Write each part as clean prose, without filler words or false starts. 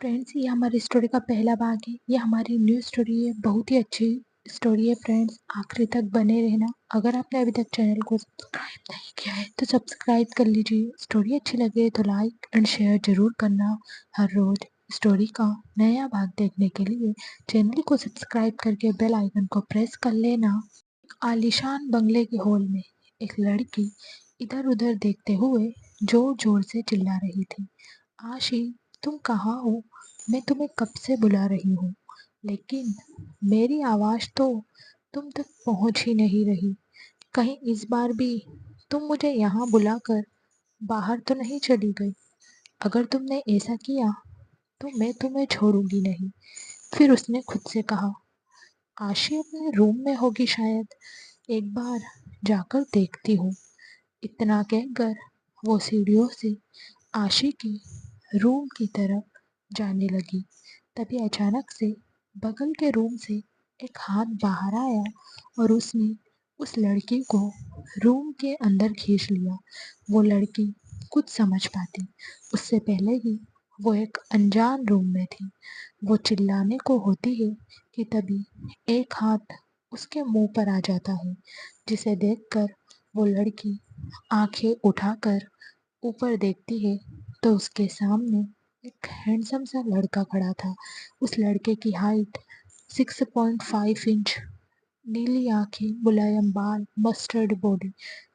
Friends, ये हमारी story का पहला भाग है। ये हमारी न्यू स्टोरी है। बहुत ही अच्छी स्टोरी है फ्रेंड्स, आखिरी तक बने रहना। अगर आपने अभी तक चैनल को सब्सक्राइब नहीं किया है तो सब्सक्राइब कर लीजिए। स्टोरी अच्छी लगे तो लाइक एंड शेयर जरूर करना। हर रोज स्टोरी का नया भाग देखने के लिए चैनल को सब्सक्राइब करके बेल आइकन को प्रेस कर लेना। आलीशान बंगले के हॉल में एक लड़की इधर उधर देखते हुए जोर जोर से चिल्ला रही थी। आशी, तुम कहाँ हो? मैं तुम्हें कब से बुला रही हूँ, लेकिन मेरी आवाज़ तो तुम तक पहुँच ही नहीं रही। कहीं इस बार भी तुम मुझे यहाँ बुलाकर बाहर तो नहीं चली गई? अगर तुमने ऐसा किया तो मैं तुम्हें छोड़ूंगी नहीं। फिर उसने खुद से कहा, आशी अपने रूम में होगी शायद, एक बार जाकर देखती हूँ। इतना कहकर वो सीढ़ियों से आशी की रूम की तरफ जाने लगी। तभी अचानक से बगल के रूम से एक हाथ बाहर आया और उसने उस लड़की को रूम के अंदर खींच लिया। वो लड़की कुछ समझ पाती उससे पहले ही वो एक अनजान रूम में थी। वो चिल्लाने को होती है कि तभी एक हाथ उसके मुंह पर आ जाता है, जिसे देखकर वो लड़की आंखें उठाकर ऊपर देखती है तो उसके सामने एक हैंडसम सा लड़का खड़ा था। उस लड़के की हाइट 6.5 इंच, नीली आंखें, मुलायम बाल, मस्टर्ड बॉडी,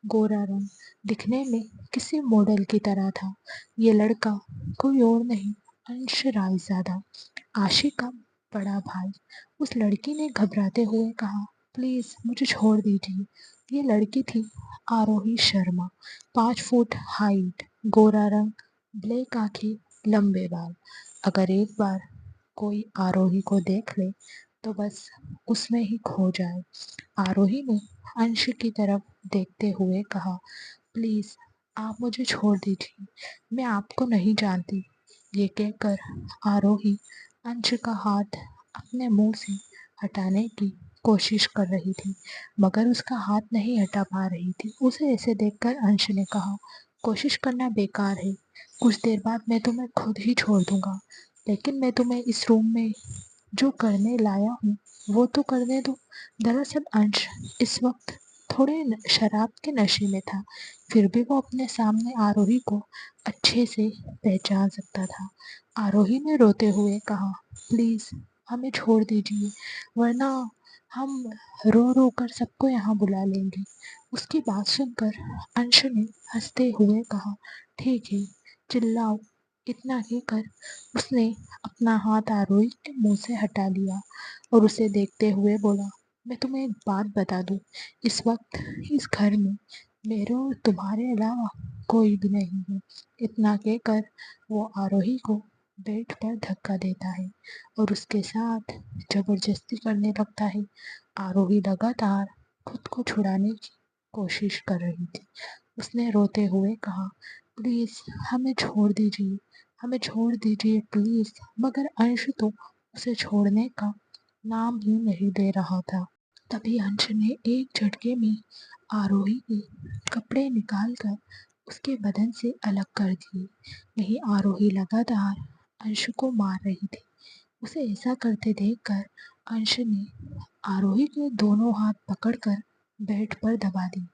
गोरा रंग, दिखने में किसी मॉडल की तरह था। ये लड़का कोई और नहीं, अंश रायजादा, आशी का बड़ा भाई। उस लड़की ने घबराते हुए कहा, प्लीज मुझे छोड़ दीजिए। ये लड़की थी आरोही शर्मा। 5 फुट हाइट, गोरा रंग, ब्लैक आंखें, लंबे बाल। अगर एक बार कोई आरोही को देख ले तो बस उसमें ही खो जाए। आरोही ने अंश की तरफ देखते हुए कहा, प्लीज आप मुझे छोड़ दीजिए, मैं आपको नहीं जानती। ये कहकर आरोही अंश का हाथ अपने मुंह से हटाने की कोशिश कर रही थी, मगर उसका हाथ नहीं हटा पा रही थी। उसे ऐसे देखकर अंश ने कहा, कोशिश करना बेकार है, कुछ देर बाद मैं तुम्हें खुद ही छोड़ दूंगा। लेकिन मैं तुम्हें इस रूम में जो करने लाया हूँ वो तो करने दो। दरअसल अंश इस वक्त थोड़े शराब के नशे में था, फिर भी वो अपने सामने आरोही को अच्छे से पहचान सकता था। आरोही ने रोते हुए कहा, प्लीज हमें छोड़ दीजिए, वरना हम रो रो कर सबको यहाँ बुला लेंगे। उसकी बात सुनकर अंश ने हंसते हुए कहा, ठीक है, चिल्लाओ। इतना कहकर उसने अपना हाथ आरोही के मुंह से हटा लिया और उसे देखते हुए बोला, मैं तुम्हें एक बात बता दूं, इस वक्त इस घर में मेरे और तुम्हारे अलावा कोई भी नहीं है। इतना कहकर वो आरोही को बेड पर धक्का देता है और उसके साथ जबरदस्ती करने लगता है। आरोही लगातार खुद को छुड़ाने की कोशिश कर रही थी। उसने रोते हुए कहा, प्लीज हमें छोड़ दीजिए, हमें छोड़ दीजिए प्लीज। मगर अंश तो उसे छोड़ने का नाम ही नहीं ले रहा था। तभी अंश ने एक झटके में आरोही के कपड़े निकालकर उसके बदन से अलग कर दिए। वहीं आरोही लगातार अंश को मार रही थी। उसे ऐसा करते देखकर अंश ने आरोही के दोनों हाथ पकड़कर बेड पर दबा दी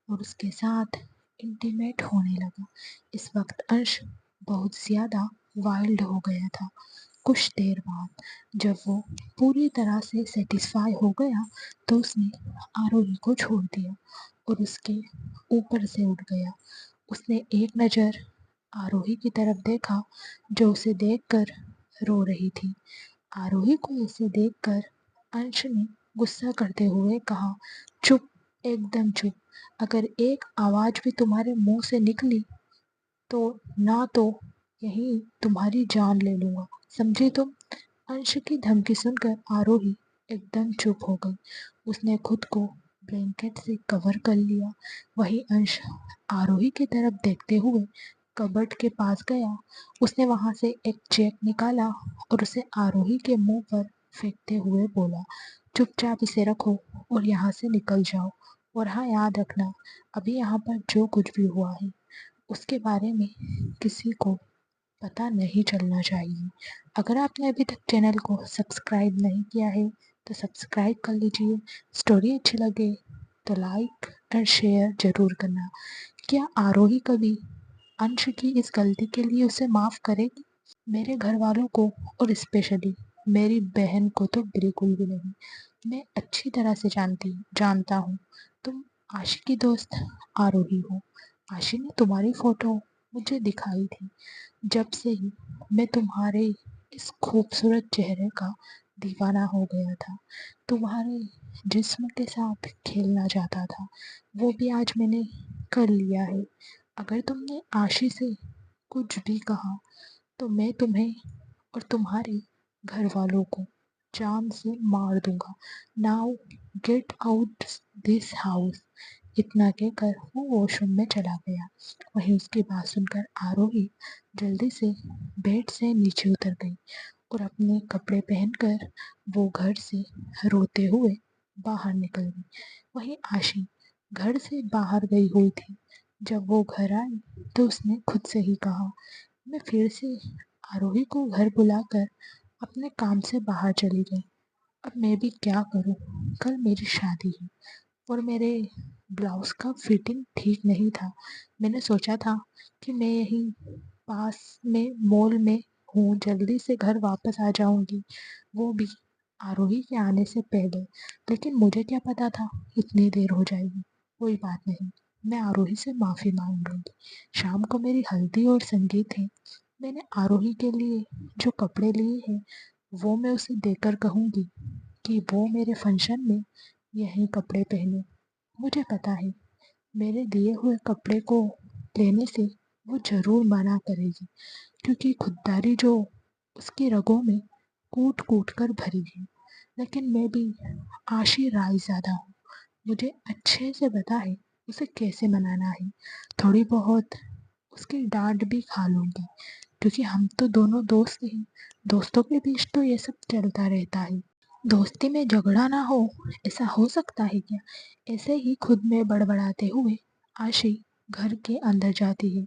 और उसके साथ इंटीमेट होने लगा। इस वक्त अंश बहुत ज़्यादा वाइल्ड हो गया था। कुछ देर बाद जब वो पूरी तरह से सेटिस्फाई हो गया तो उसने आरोही को छोड़ दिया और उसके ऊपर से उठ गया। उसने एक नज़र आरोही की तरफ देखा जो उसे देखकर रो रही थी। आरोही को ऐसे देखकर अंश ने गुस्सा करते हुए कहा, चुप, एकदम चुप। अगर एक आवाज़ भी तुम्हारे मुंह से निकली तो ना तो यहीं तुम्हारी जान ले लूंगा, समझे तुम? अंश की धमकी सुनकर आरोही एकदम चुप हो गई। उसने खुद को ब्लैंकेट से कवर कर लिया। वहीं अंश आरोही की तरफ देखते हुए कबर्ड के पास गया। उसने वहां से एक चेक निकाला और उसे आरोही के मुंह पर फेंकते हुए बोला, चुपचाप इसे रखो और यहाँ से निकल जाओ। और हाँ, याद रखना, अभी यहाँ पर जो कुछ भी हुआ है उसके बारे में किसी को पता नहीं चलना चाहिए। अगर आपने अभी तक चैनल को सब्सक्राइब नहीं किया है तो सब्सक्राइब कर लीजिए। स्टोरी अच्छी लगे तो लाइक और शेयर ज़रूर करना। क्या आरोही कभी अंश की इस गलती के लिए उसे माफ़ करेगी? मेरे घर वालों को और स्पेशली मेरी बहन को तो बिल्कुल भी नहीं। मैं अच्छी तरह से जानता हूँ तुम आशी की दोस्त आरोही हो। आशी ने तुम्हारी फोटो मुझे दिखाई थी। जब से ही मैं तुम्हारे इस खूबसूरत चेहरे का दीवाना हो गया था। तुम्हारे जिस्म के साथ खेलना चाहता था। वो भी आज मैंने कर लिया है। अगर तुमने आशी से कुछ भी कहा तो मैं तुम्हें और तुम्हारे घर वालों को जान से मार दूंगा। Now get out this house. इतना कहकर वो वॉशरूम में चला गया। वहीं उसकी बात सुनकर आरोही जल्दी से बेड से नीचे उतर गई और अपने कपड़े पहनकर वो घर से रोते हुए बाहर निकल गई। वहीं आशी घर से बाहर गई हुई थी। जब वो घर आई तो उसने खुद से ही कहा, मैं फिर से आरोही को घर बुलाकर अपने काम से बाहर चली गई। अब मैं भी क्या करूं? कल मेरी शादी है और मेरे ब्लाउज का फिटिंग ठीक नहीं था। मैंने सोचा था कि मैं यहीं पास में मॉल में हूँ, जल्दी से घर वापस आ जाऊंगी, वो भी आरोही के आने से पहले। लेकिन मुझे क्या पता था इतनी देर हो जाएगी। कोई बात नहीं, मैं आरोही से माफ़ी मांग लूंगी। शाम को मेरी हल्दी और संगीत है। मैंने आरोही के लिए जो कपड़े लिए हैं वो मैं उसे देकर कहूँगी कि वो मेरे फंक्शन में यही कपड़े पहने। मुझे पता है मेरे दिए हुए कपड़े को लेने से वो ज़रूर मना करेगी, क्योंकि खुददारी जो उसकी रगों में कूट कूट कर भरी है। लेकिन मैं भी आशी रायज़ादा हूँ। मुझे अच्छे से पता है उसे कैसे मनाना है। थोड़ी बहुत उसकी डांट भी खा लूँगी, क्योंकि हम तो दोनों दोस्त हैं। दोस्तों के बीच तो ये सब चलता रहता है। दोस्ती में झगड़ा ना हो, ऐसा हो सकता है क्या? ऐसे ही खुद में बड़बड़ाते हुए आशी घर के अंदर जाती है।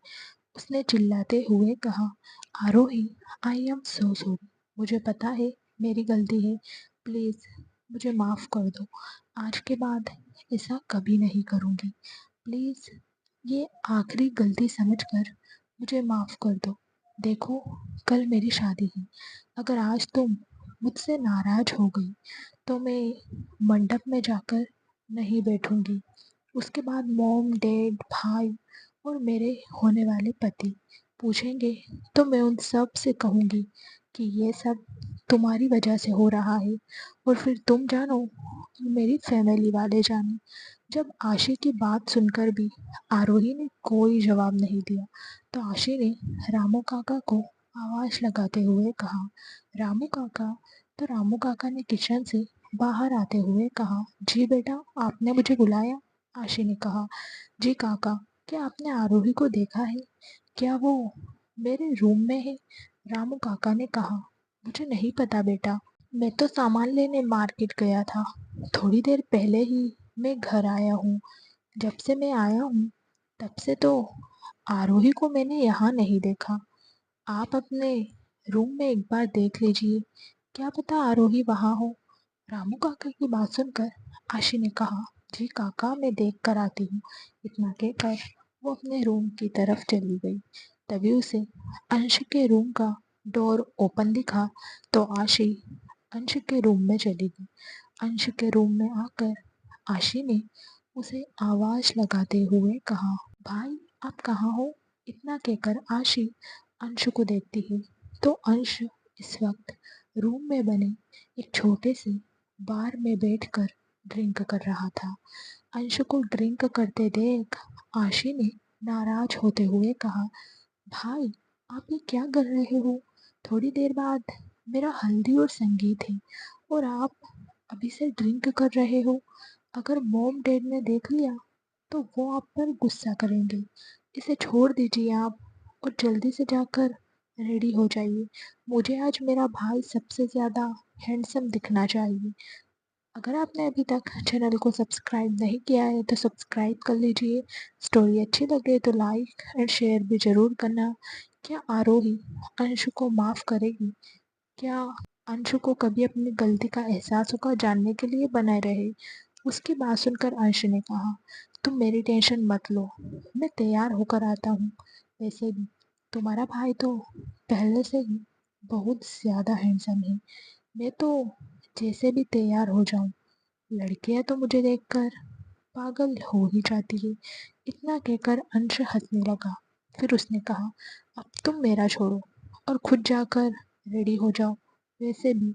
उसने चिल्लाते हुए कहा, आरोही, आई एम सो सॉरी। मुझे पता है मेरी गलती है। प्लीज़ मुझे माफ़ कर दो। आज के बाद ऐसा कभी नहीं करूँगी। प्लीज़ ये आखिरी गलती समझकर मुझे माफ़ कर दो। देखो, कल मेरी शादी है। अगर आज तुम मुझसे नाराज़ हो गई तो मैं मंडप में जाकर नहीं बैठूंगी। उसके बाद मॉम, डैड, भाई और मेरे होने वाले पति पूछेंगे तो मैं उन सब से कहूँगी कि ये सब तुम्हारी वजह से हो रहा है। और फिर तुम जानो और मेरी फैमिली वाले जाने। जब आशी की बात सुनकर भी आरोही ने कोई जवाब नहीं दिया तो आशी ने रामू काका को आवाज़ लगाते हुए कहा, रामू काका। तो रामू काका ने किचन से बाहर आते हुए कहा, जी बेटा, आपने मुझे बुलाया? आशी ने कहा, जी काका, क्या आपने आरोही को देखा है? क्या वो मेरे रूम में है? रामू काका ने कहा, मुझे नहीं पता बेटा। मैं तो सामान लेने मार्केट गया था। थोड़ी देर पहले ही मैं घर आया हूँ। जब से मैं आया हूँ तब से तो आरोही को मैंने यहाँ नहीं देखा। आप अपने रूम में एक बार देख लीजिए, क्या पता आरोही वहाँ हो। रामू काका की बात सुनकर आशी ने कहा, जी काका, मैं देख कर आती हूँ। इतना कहकर वो अपने रूम की तरफ चली गई। तभी उसे अंश के रूम का डोर ओपन दिखा तो आशी अंश के रूम में चली गई। अंश के रूम में आकर आशी ने उसे आवाज लगाते हुए कहा, भाई आप कहाँ हो? इतना कहकर आशी अंश को देखती है तो अंश इस वक्त रूम में बने एक छोटे से बार में बैठकर ड्रिंक कर रहा था। अंश को ड्रिंक करते देख आशी ने नाराज होते हुए कहा, भाई आप ये क्या कर रहे हो? थोड़ी देर बाद मेरा हल्दी और संगीत है और आप अभी से ड्रिंक कर रहे हो। अगर मॉम डैड ने देख लिया तो वो आप पर गुस्सा करेंगे। इसे छोड़ दीजिए आप और जल्दी से जाकर रेडी हो जाइए। मुझे आज मेरा भाई सबसे ज़्यादा हैंडसम दिखना चाहिए। अगर आपने अभी तक चैनल को सब्सक्राइब नहीं किया है तो सब्सक्राइब कर लीजिए। स्टोरी अच्छी लगे तो लाइक एंड शेयर भी ज़रूर करना। क्या आरोही अंशु को माफ़ करेगी? क्या अंशु को कभी अपनी गलती का एहसास होगा? जानने के लिए बने रहे। उसकी बात सुनकर अंश ने कहा, तुम मेरी टेंशन मत लो, मैं तैयार होकर आता हूँ। वैसे भी तुम्हारा भाई तो पहले से ही बहुत ज़्यादा हैंडसम है। मैं तो जैसे भी तैयार हो जाऊँ। लड़कियां तो मुझे देखकर पागल हो ही जाती है। इतना कहकर अंश हंसने लगा। फिर उसने कहा, अब तुम मेरा छोड़ो और खुद जाकर रेडी हो जाओ। वैसे भी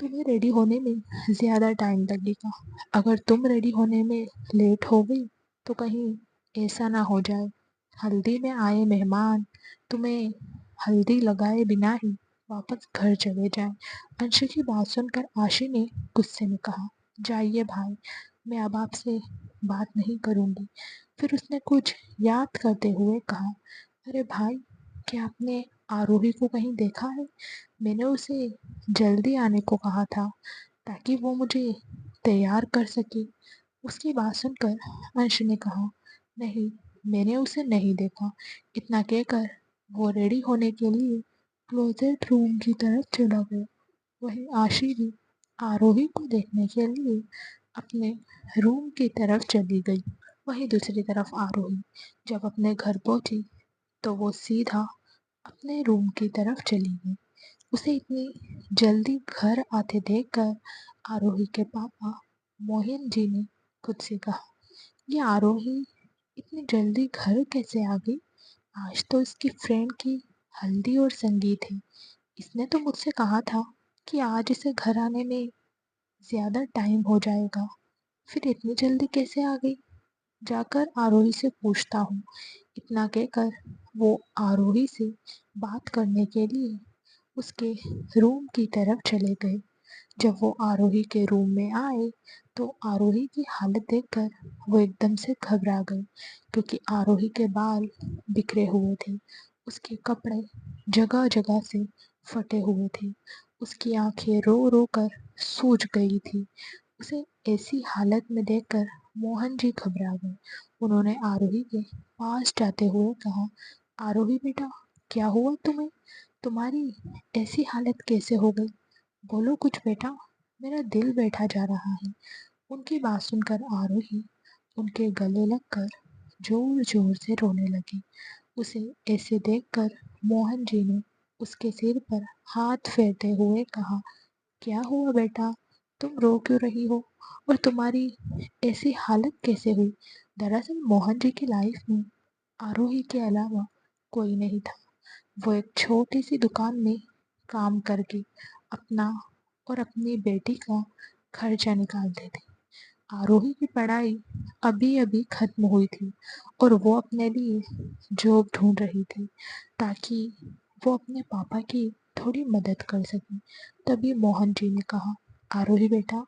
तुम्हें रेडी होने में ज़्यादा टाइम लगेगा। अगर तुम रेडी होने में लेट हो गई तो कहीं ऐसा ना हो जाए हल्दी में आए मेहमान तुम्हें हल्दी लगाए बिना ही वापस घर चले जाएं। अंशु की बात सुनकर आशी ने गुस्से में कहा, जाइए भाई, मैं अब आपसे बात नहीं करूंगी। फिर उसने कुछ याद करते हुए कहा, अरे भाई, क्या आपने आरोही को कहीं देखा है? मैंने उसे जल्दी आने को कहा था ताकि वो मुझे तैयार कर सके। उसकी बात सुनकर अंश ने कहा, नहीं, मैंने उसे नहीं देखा। इतना कहकर वो रेडी होने के लिए क्लोजेट रूम की तरफ चला गया। वहीं आशी भी आरोही को देखने के लिए अपने रूम की तरफ चली गई। वहीं दूसरी तरफ आरोही जब अपने घर पहुंची तो वो सीधा अपने रूम की तरफ चली गई। उसे इतनी जल्दी घर आते देखकर आरोही के पापा मोहन जी ने खुद से कहा, ये आरोही इतनी जल्दी घर कैसे आ गई? आज तो इसकी फ्रेंड की हल्दी और संगीत है। इसने तो मुझसे कहा था कि आज इसे घर आने में ज़्यादा टाइम हो जाएगा, फिर इतनी जल्दी कैसे आ गई? जाकर आरोही से पूछता हूँ। इतना कहकर वो आरोही से बात करने के लिए उसके रूम की तरफ चले गए। जब वो आरोही के रूम में आए तो आरोही की हालत देखकर वो एकदम से घबरा गए, क्योंकि आरोही के बाल बिखरे हुए थे, उसके कपड़े जगह जगह से फटे हुए थे, उसकी आंखें रो रो कर सूज गई थी। उसे ऐसी हालत में देखकर मोहन जी घबरा गए। उन्होंने आरोही के पास जाते हुए कहा, आरोही बेटा, क्या हुआ तुम्हें? तुम्हारी ऐसी हालत कैसे हो गई? बोलो कुछ बेटा, मेरा दिल बैठा जा रहा है। उनकी बात सुनकर आरोही उनके गले लगकर जोर जोर से रोने लगी। उसे ऐसे देखकर मोहन जी ने उसके सिर पर हाथ फेरते हुए कहा, क्या हुआ बेटा, तुम रो क्यों रही हो और तुम्हारी ऐसी हालत कैसे हुई? दरअसल मोहन जी की लाइफ में आरोही के अलावा कोई नहीं था। वो एक छोटी सी दुकान में काम करके अपना और अपनी बेटी का खर्चा निकालते थे। आरोही की पढ़ाई अभी अभी खत्म हुई थी और वो अपने लिए जॉब ढूंढ रही थी ताकि वो अपने पापा की थोड़ी मदद कर सके। तभी मोहन जी ने कहा, आरोही बेटा,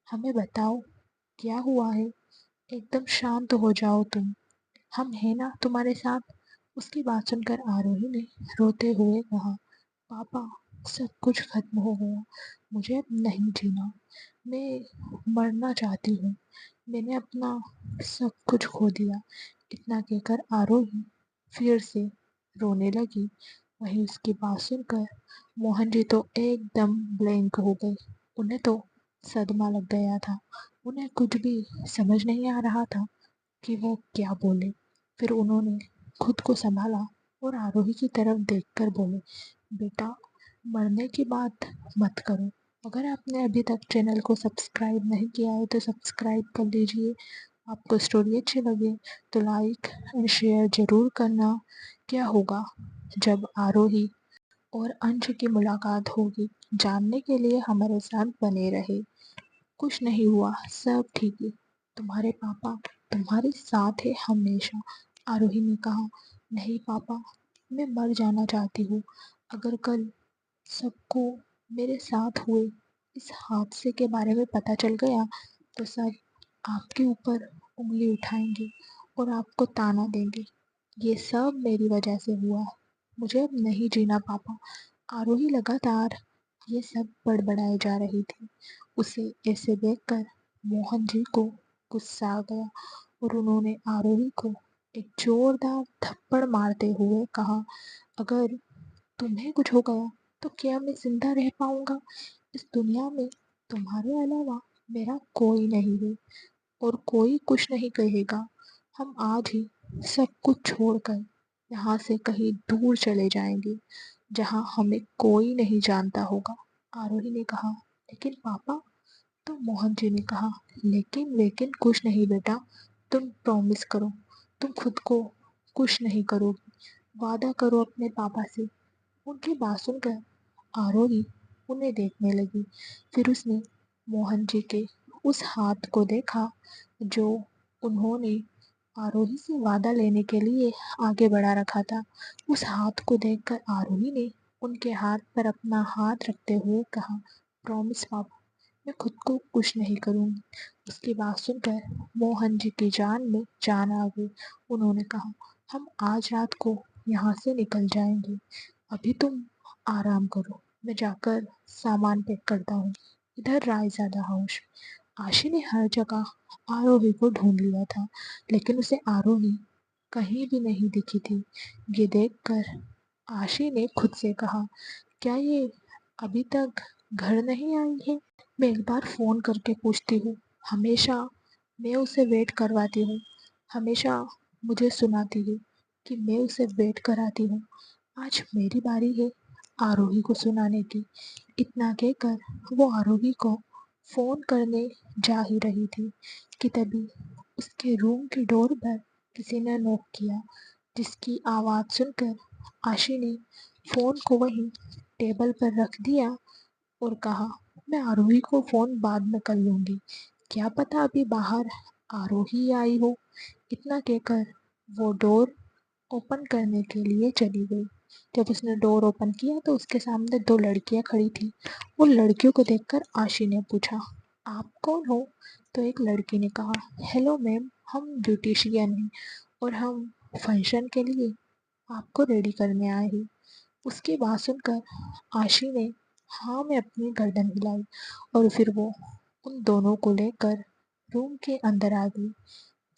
हमें बताओ क्या हुआ है? एकदम शांत हो जाओ तुम, हम हैं ना तुम्हारे साथ। उसकी बात सुनकर आरोही ने रोते हुए कहा, पापा, सब कुछ खत्म हो गया, मुझे अब नहीं जीना, मैं मरना चाहती हूँ, मैंने अपना सब कुछ खो दिया। इतना कहकर आरोही फिर से रोने लगी। वहीं उसकी बात सुनकर मोहन जी तो एकदम ब्लैंक हो गए। उन्हें तो सदमा लग गया था। उन्हें कुछ भी समझ नहीं आ रहा था कि वो क्या बोले। फिर उन्होंने खुद को संभाला और आरोही की तरफ देखकर बोले, बेटा, मरने की बात मत करो। अगर आपने अभी तक चैनल को सब्सक्राइब नहीं किया है तो सब्सक्राइब कर लीजिए। आपको स्टोरी अच्छी लगे तो लाइक एंड शेयर ज़रूर करना। क्या होगा जब आरोही और अंश की मुलाकात होगी, जानने के लिए हमारे साथ बने रहे। कुछ नहीं हुआ, सब ठीक है, तुम्हारे पापा तुम्हारे साथ है हमेशा। आरोही ने कहा, नहीं पापा, मैं मर जाना चाहती हूँ। अगर कल सबको मेरे साथ हुए इस हादसे के बारे में पता चल गया तो सब आपके ऊपर उंगली उठाएंगे और आपको ताना देंगे, ये सब मेरी वजह से हुआ है, मुझे अब नहीं जीना पापा। आरोही लगातार ये सब बड़बड़ाए जा रही थी। उसे ऐसे देखकर मोहन जी को गुस्सा आ गया और उन्होंने आरोही को एक जोरदार थप्पड़ मारते हुए कहा, अगर तुम्हें कुछ हो गया तो क्या मैं जिंदा रह पाऊंगा? इस दुनिया में तुम्हारे अलावा मेरा कोई नहीं है और कोई कुछ नहीं कहेगा। हम आज ही सब कुछ छोड़कर यहाँ से कहीं दूर चले जाएंगे जहाँ हमें कोई नहीं जानता होगा। आरोही ने कहा, लेकिन पापा। तो मोहन जी ने कहा, लेकिन वेकिन कुछ नहीं बेटा, तुम प्रॉमिस करो, तुम खुद को कुछ नहीं करोगी, वादा करो अपने पापा से। उनकी बात सुनकर आरोही उन्हें देखने लगी। फिर उसने मोहन जी के उस हाथ को देखा जो उन्होंने आरोही से वादा लेने के लिए आगे बढ़ा रखा था। उस हाथ को देखकर आरोही ने उनके हाथ पर अपना हाथ रखते हुए कहा, प्रॉमिस पापा, मैं खुद को कुछ नहीं करूंगी। उसकी बात सुनकर मोहन जी की जान में जान आ गई। उन्होंने कहा, हम आज रात को यहाँ से निकल जाएंगे। अभी तुम आराम करो, मैं जाकर सामान पैक करता हूँ। इधर रायजादा हाउस। आशी ने हर जगह आरोही को ढूंढ लिया था, लेकिन उसे आरोही कहीं भी नहीं दिखी थी। ये देखकर आशी ने खुद से कहा, क्या ये अभी तक घर नहीं आई है? मैं एक बार फोन करके पूछती हूँ। हमेशा मैं उसे वेट करवाती हूँ, हमेशा मुझे सुनाती है कि मैं उसे वेट कराती हूँ। आज मेरी बारी है आरोही को सुनाने की। इतना कहकर वो आरोही को फोन करने जा ही रही थी कि तभी उसके रूम की डोर पर किसी ने नॉक किया, जिसकी आवाज़ सुनकर आशी ने फोन को वहीं टेबल पर रख दिया और कहा, मैं आरोही को फोन बाद में कर लूंगी, क्या पता अभी बाहर आरोही आई हो। इतना कहकर वो डोर ओपन करने के लिए चली गई। जब उसने डोर ओपन किया तो उसके सामने दो लड़कियां खड़ी थी। उन लड़कियों को देखकर आशी ने पूछा, आप कौन हो? तो एक लड़की ने कहा, हेलो मैम, हम ब्यूटिशियन हैं और हम फंक्शन के लिए आपको रेडी करने आए हैं। उसकी बात सुनकर आशी ने हाँ में अपनी गर्दन हिलाई और फिर वो उन दोनों को लेकर रूम के अंदर आ गई।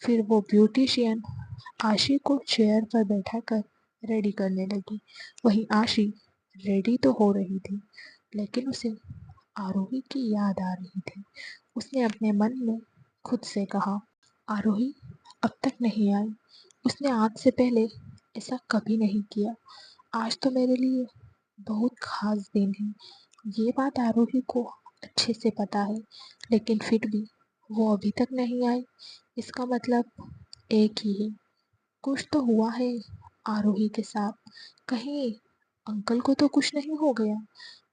फिर वो ब्यूटिशियन आशी को चेयर पर बैठाकर रेडी करने लगी। वहीं आशी रेडी तो हो रही थी, लेकिन उसे आरोही की याद आ रही थी। उसने अपने मन में खुद से कहा, आरोही अब तक नहीं आई। उसने आज से पहले ऐसा कभी नहीं किया। आज तो मेरे लिए बहुत खास दिन है। ये बात आरोही को अच्छे से पता है, लेकिन फिर भी वो अभी तक नहीं आई। इसका मतलब एक ही है, कुछ तो हुआ है आरोही के साथ। कहीं अंकल को तो कुछ नहीं हो गया?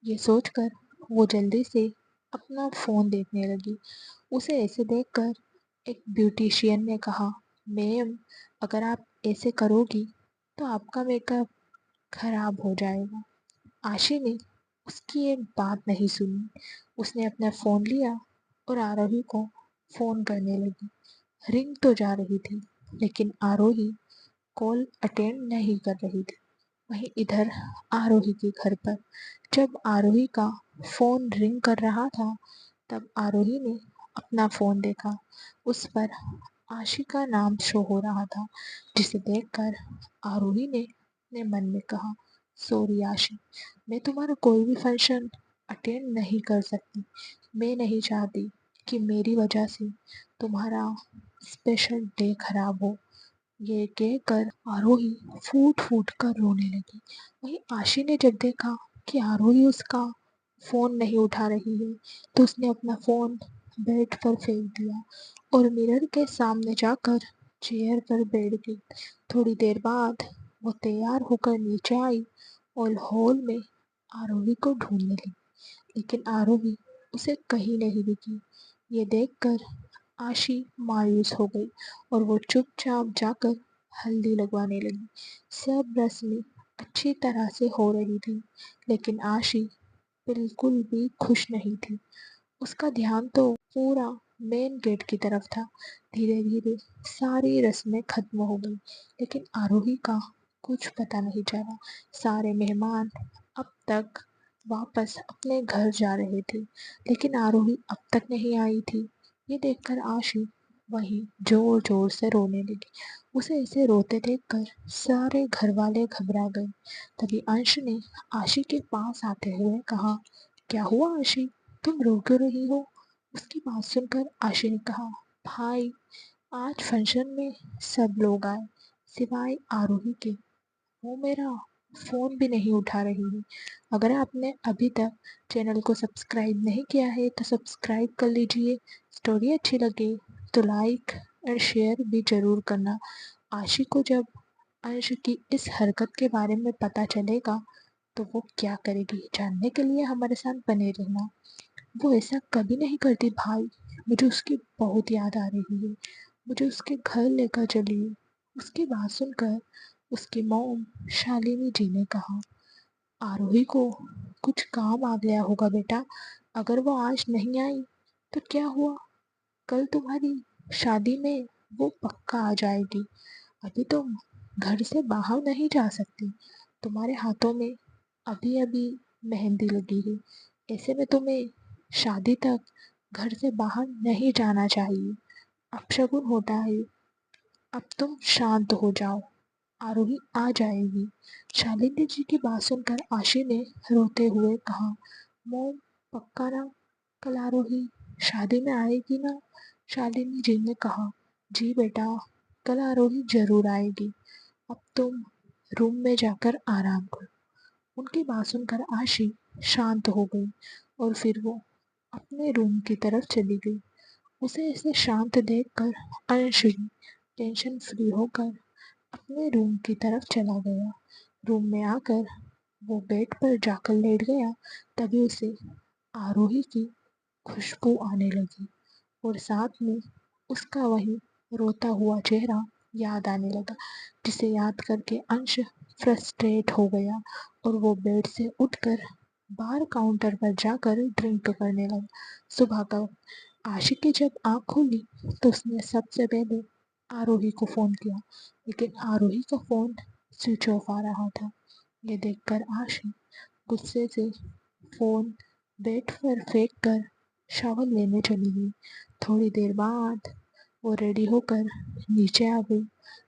ये सोचकर वो जल्दी से अपना फोन देखने लगी। उसे ऐसे देखकर एक ब्यूटिशियन ने कहा, मैम, अगर आप ऐसे करोगी तो आपका मेकअप खराब हो जाएगा। आशी ने उसकी एक बात नहीं सुनी। उसने अपना फोन लिया और आरोही को फोन करने लगी। रिंग तो जा रही थी, लेकिन आरोही कॉल अटेंड नहीं कर रही थी। वहीं इधर आरोही के घर पर जब आरोही का फोन रिंग कर रहा था, तब आरोही ने अपना फोन देखा। उस पर आशी का नाम शो हो रहा था, जिसे देखकर आरोही ने अपने मन में कहा, सॉरी आशी, मैं तुम्हारा कोई भी फंक्शन अटेंड नहीं कर सकती। मैं नहीं चाहती कि मेरी वजह से तुम्हारा स्पेशल डे खराब हो। ये कहकर आरोही फूट फूट कर रोने लगी। वहीं आशी ने जब देखा कि आरोही उसका फोन नहीं उठा रही है, तो उसने अपना फोन बेड पर फेंक दिया और मिरर के सामने जाकर चेयर पर बैठ गई। थोड़ी देर बाद वो तैयार होकर नीचे आई और हॉल में आरोही को ढूंढने लगी, लेकिन आरोही उसे कहीं नहीं दिखी। ये देखकर आशी मायूस हो गई और वो चुपचाप जाकर हल्दी लगवाने लगी। सब रस्में अच्छी तरह से हो रही थी, लेकिन आशी बिल्कुल भी खुश नहीं थी। उसका ध्यान तो पूरा मेन गेट की तरफ था। धीरे धीरे सारी रस्में खत्म हो गई, लेकिन आरोही का कुछ पता नहीं चला। सारे मेहमान अब तक वापस अपने घर जा रहे थे, लेकिन आरोही अब तक नहीं आई थी। ये देखकर आशी वहीं जोर जोर से रोने लगी। उसे ऐसे रोते देखकर सारे घर वाले घबरा गए। तभी अंश ने आशी के पास आते हुए कहा, क्या हुआ आशी, तुम रो क्यों रही हो? उसकी बात सुनकर आशी ने कहा, भाई, आज फंक्शन में सब लोग आए सिवाय आरोही के। वो मेरा फ़ोन भी नहीं उठा रही है। अगर आपने अभी तक चैनल को सब्सक्राइब नहीं किया है तो सब्सक्राइब कर लीजिए। स्टोरी अच्छी लगे तो लाइक और शेयर भी ज़रूर करना। आशी को जब अंश की इस हरकत के बारे में पता चलेगा तो वो क्या करेगी, जानने के लिए हमारे साथ बने रहना। वो ऐसा कभी नहीं करती भाई, मुझे उसकी बहुत याद आ रही है। मुझे उसके घर लेकर चलिए। उसकी बात सुनकर उसकी मॉम शालिनी जी ने कहा, आरोही को कुछ काम आ गया होगा बेटा। अगर वो आज नहीं आई तो क्या हुआ, कल तुम्हारी शादी में वो पक्का आ जाएगी। अभी तुम घर से बाहर नहीं जा सकती। तुम्हारे हाथों में अभी अभी मेहंदी लगी है। ऐसे में तुम्हें शादी तक घर से बाहर नहीं जाना चाहिए। अपशगुन होता है। अब तुम शांत हो जाओ, आरोही आ जाएगी। शालिनी जी की बात सुनकर आशी ने रोते हुए कहा, मोम, पक्का ना, कल आरोही शादी में आएगी ना? शालिनी जी ने कहा, जी बेटा, कल आरोही जरूर आएगी। अब तुम रूम में जाकर आराम करो। उनकी बात सुनकर आशी शांत हो गई और फिर वो अपने रूम की तरफ चली गई। उसे ऐसे शांत देखकर अंश भी टेंशन फ्री होकर अपने रूम की तरफ चला गया। रूम में आकर वो बेड पर जाकर लेट गया। तभी उसे आरोही की खुशबू आने लगी और साथ में उसका वही रोता हुआ चेहरा याद आने लगा, जिसे याद करके अंश फ्रस्ट्रेट हो गया और वो बेड से उठकर बार काउंटर पर जाकर ड्रिंक करने लगा। सुबह का आशिक की जब आँख खुली तो उसने सबसे पहले आरोही को फ़ोन किया, लेकिन आरोही का फ़ोन स्विच ऑफ आ रहा था। ये देखकर आशी गुस्से से फ़ोन बेड पर फेंक कर शावर लेने चली गई। थोड़ी देर बाद वो रेडी होकर नीचे आ गई।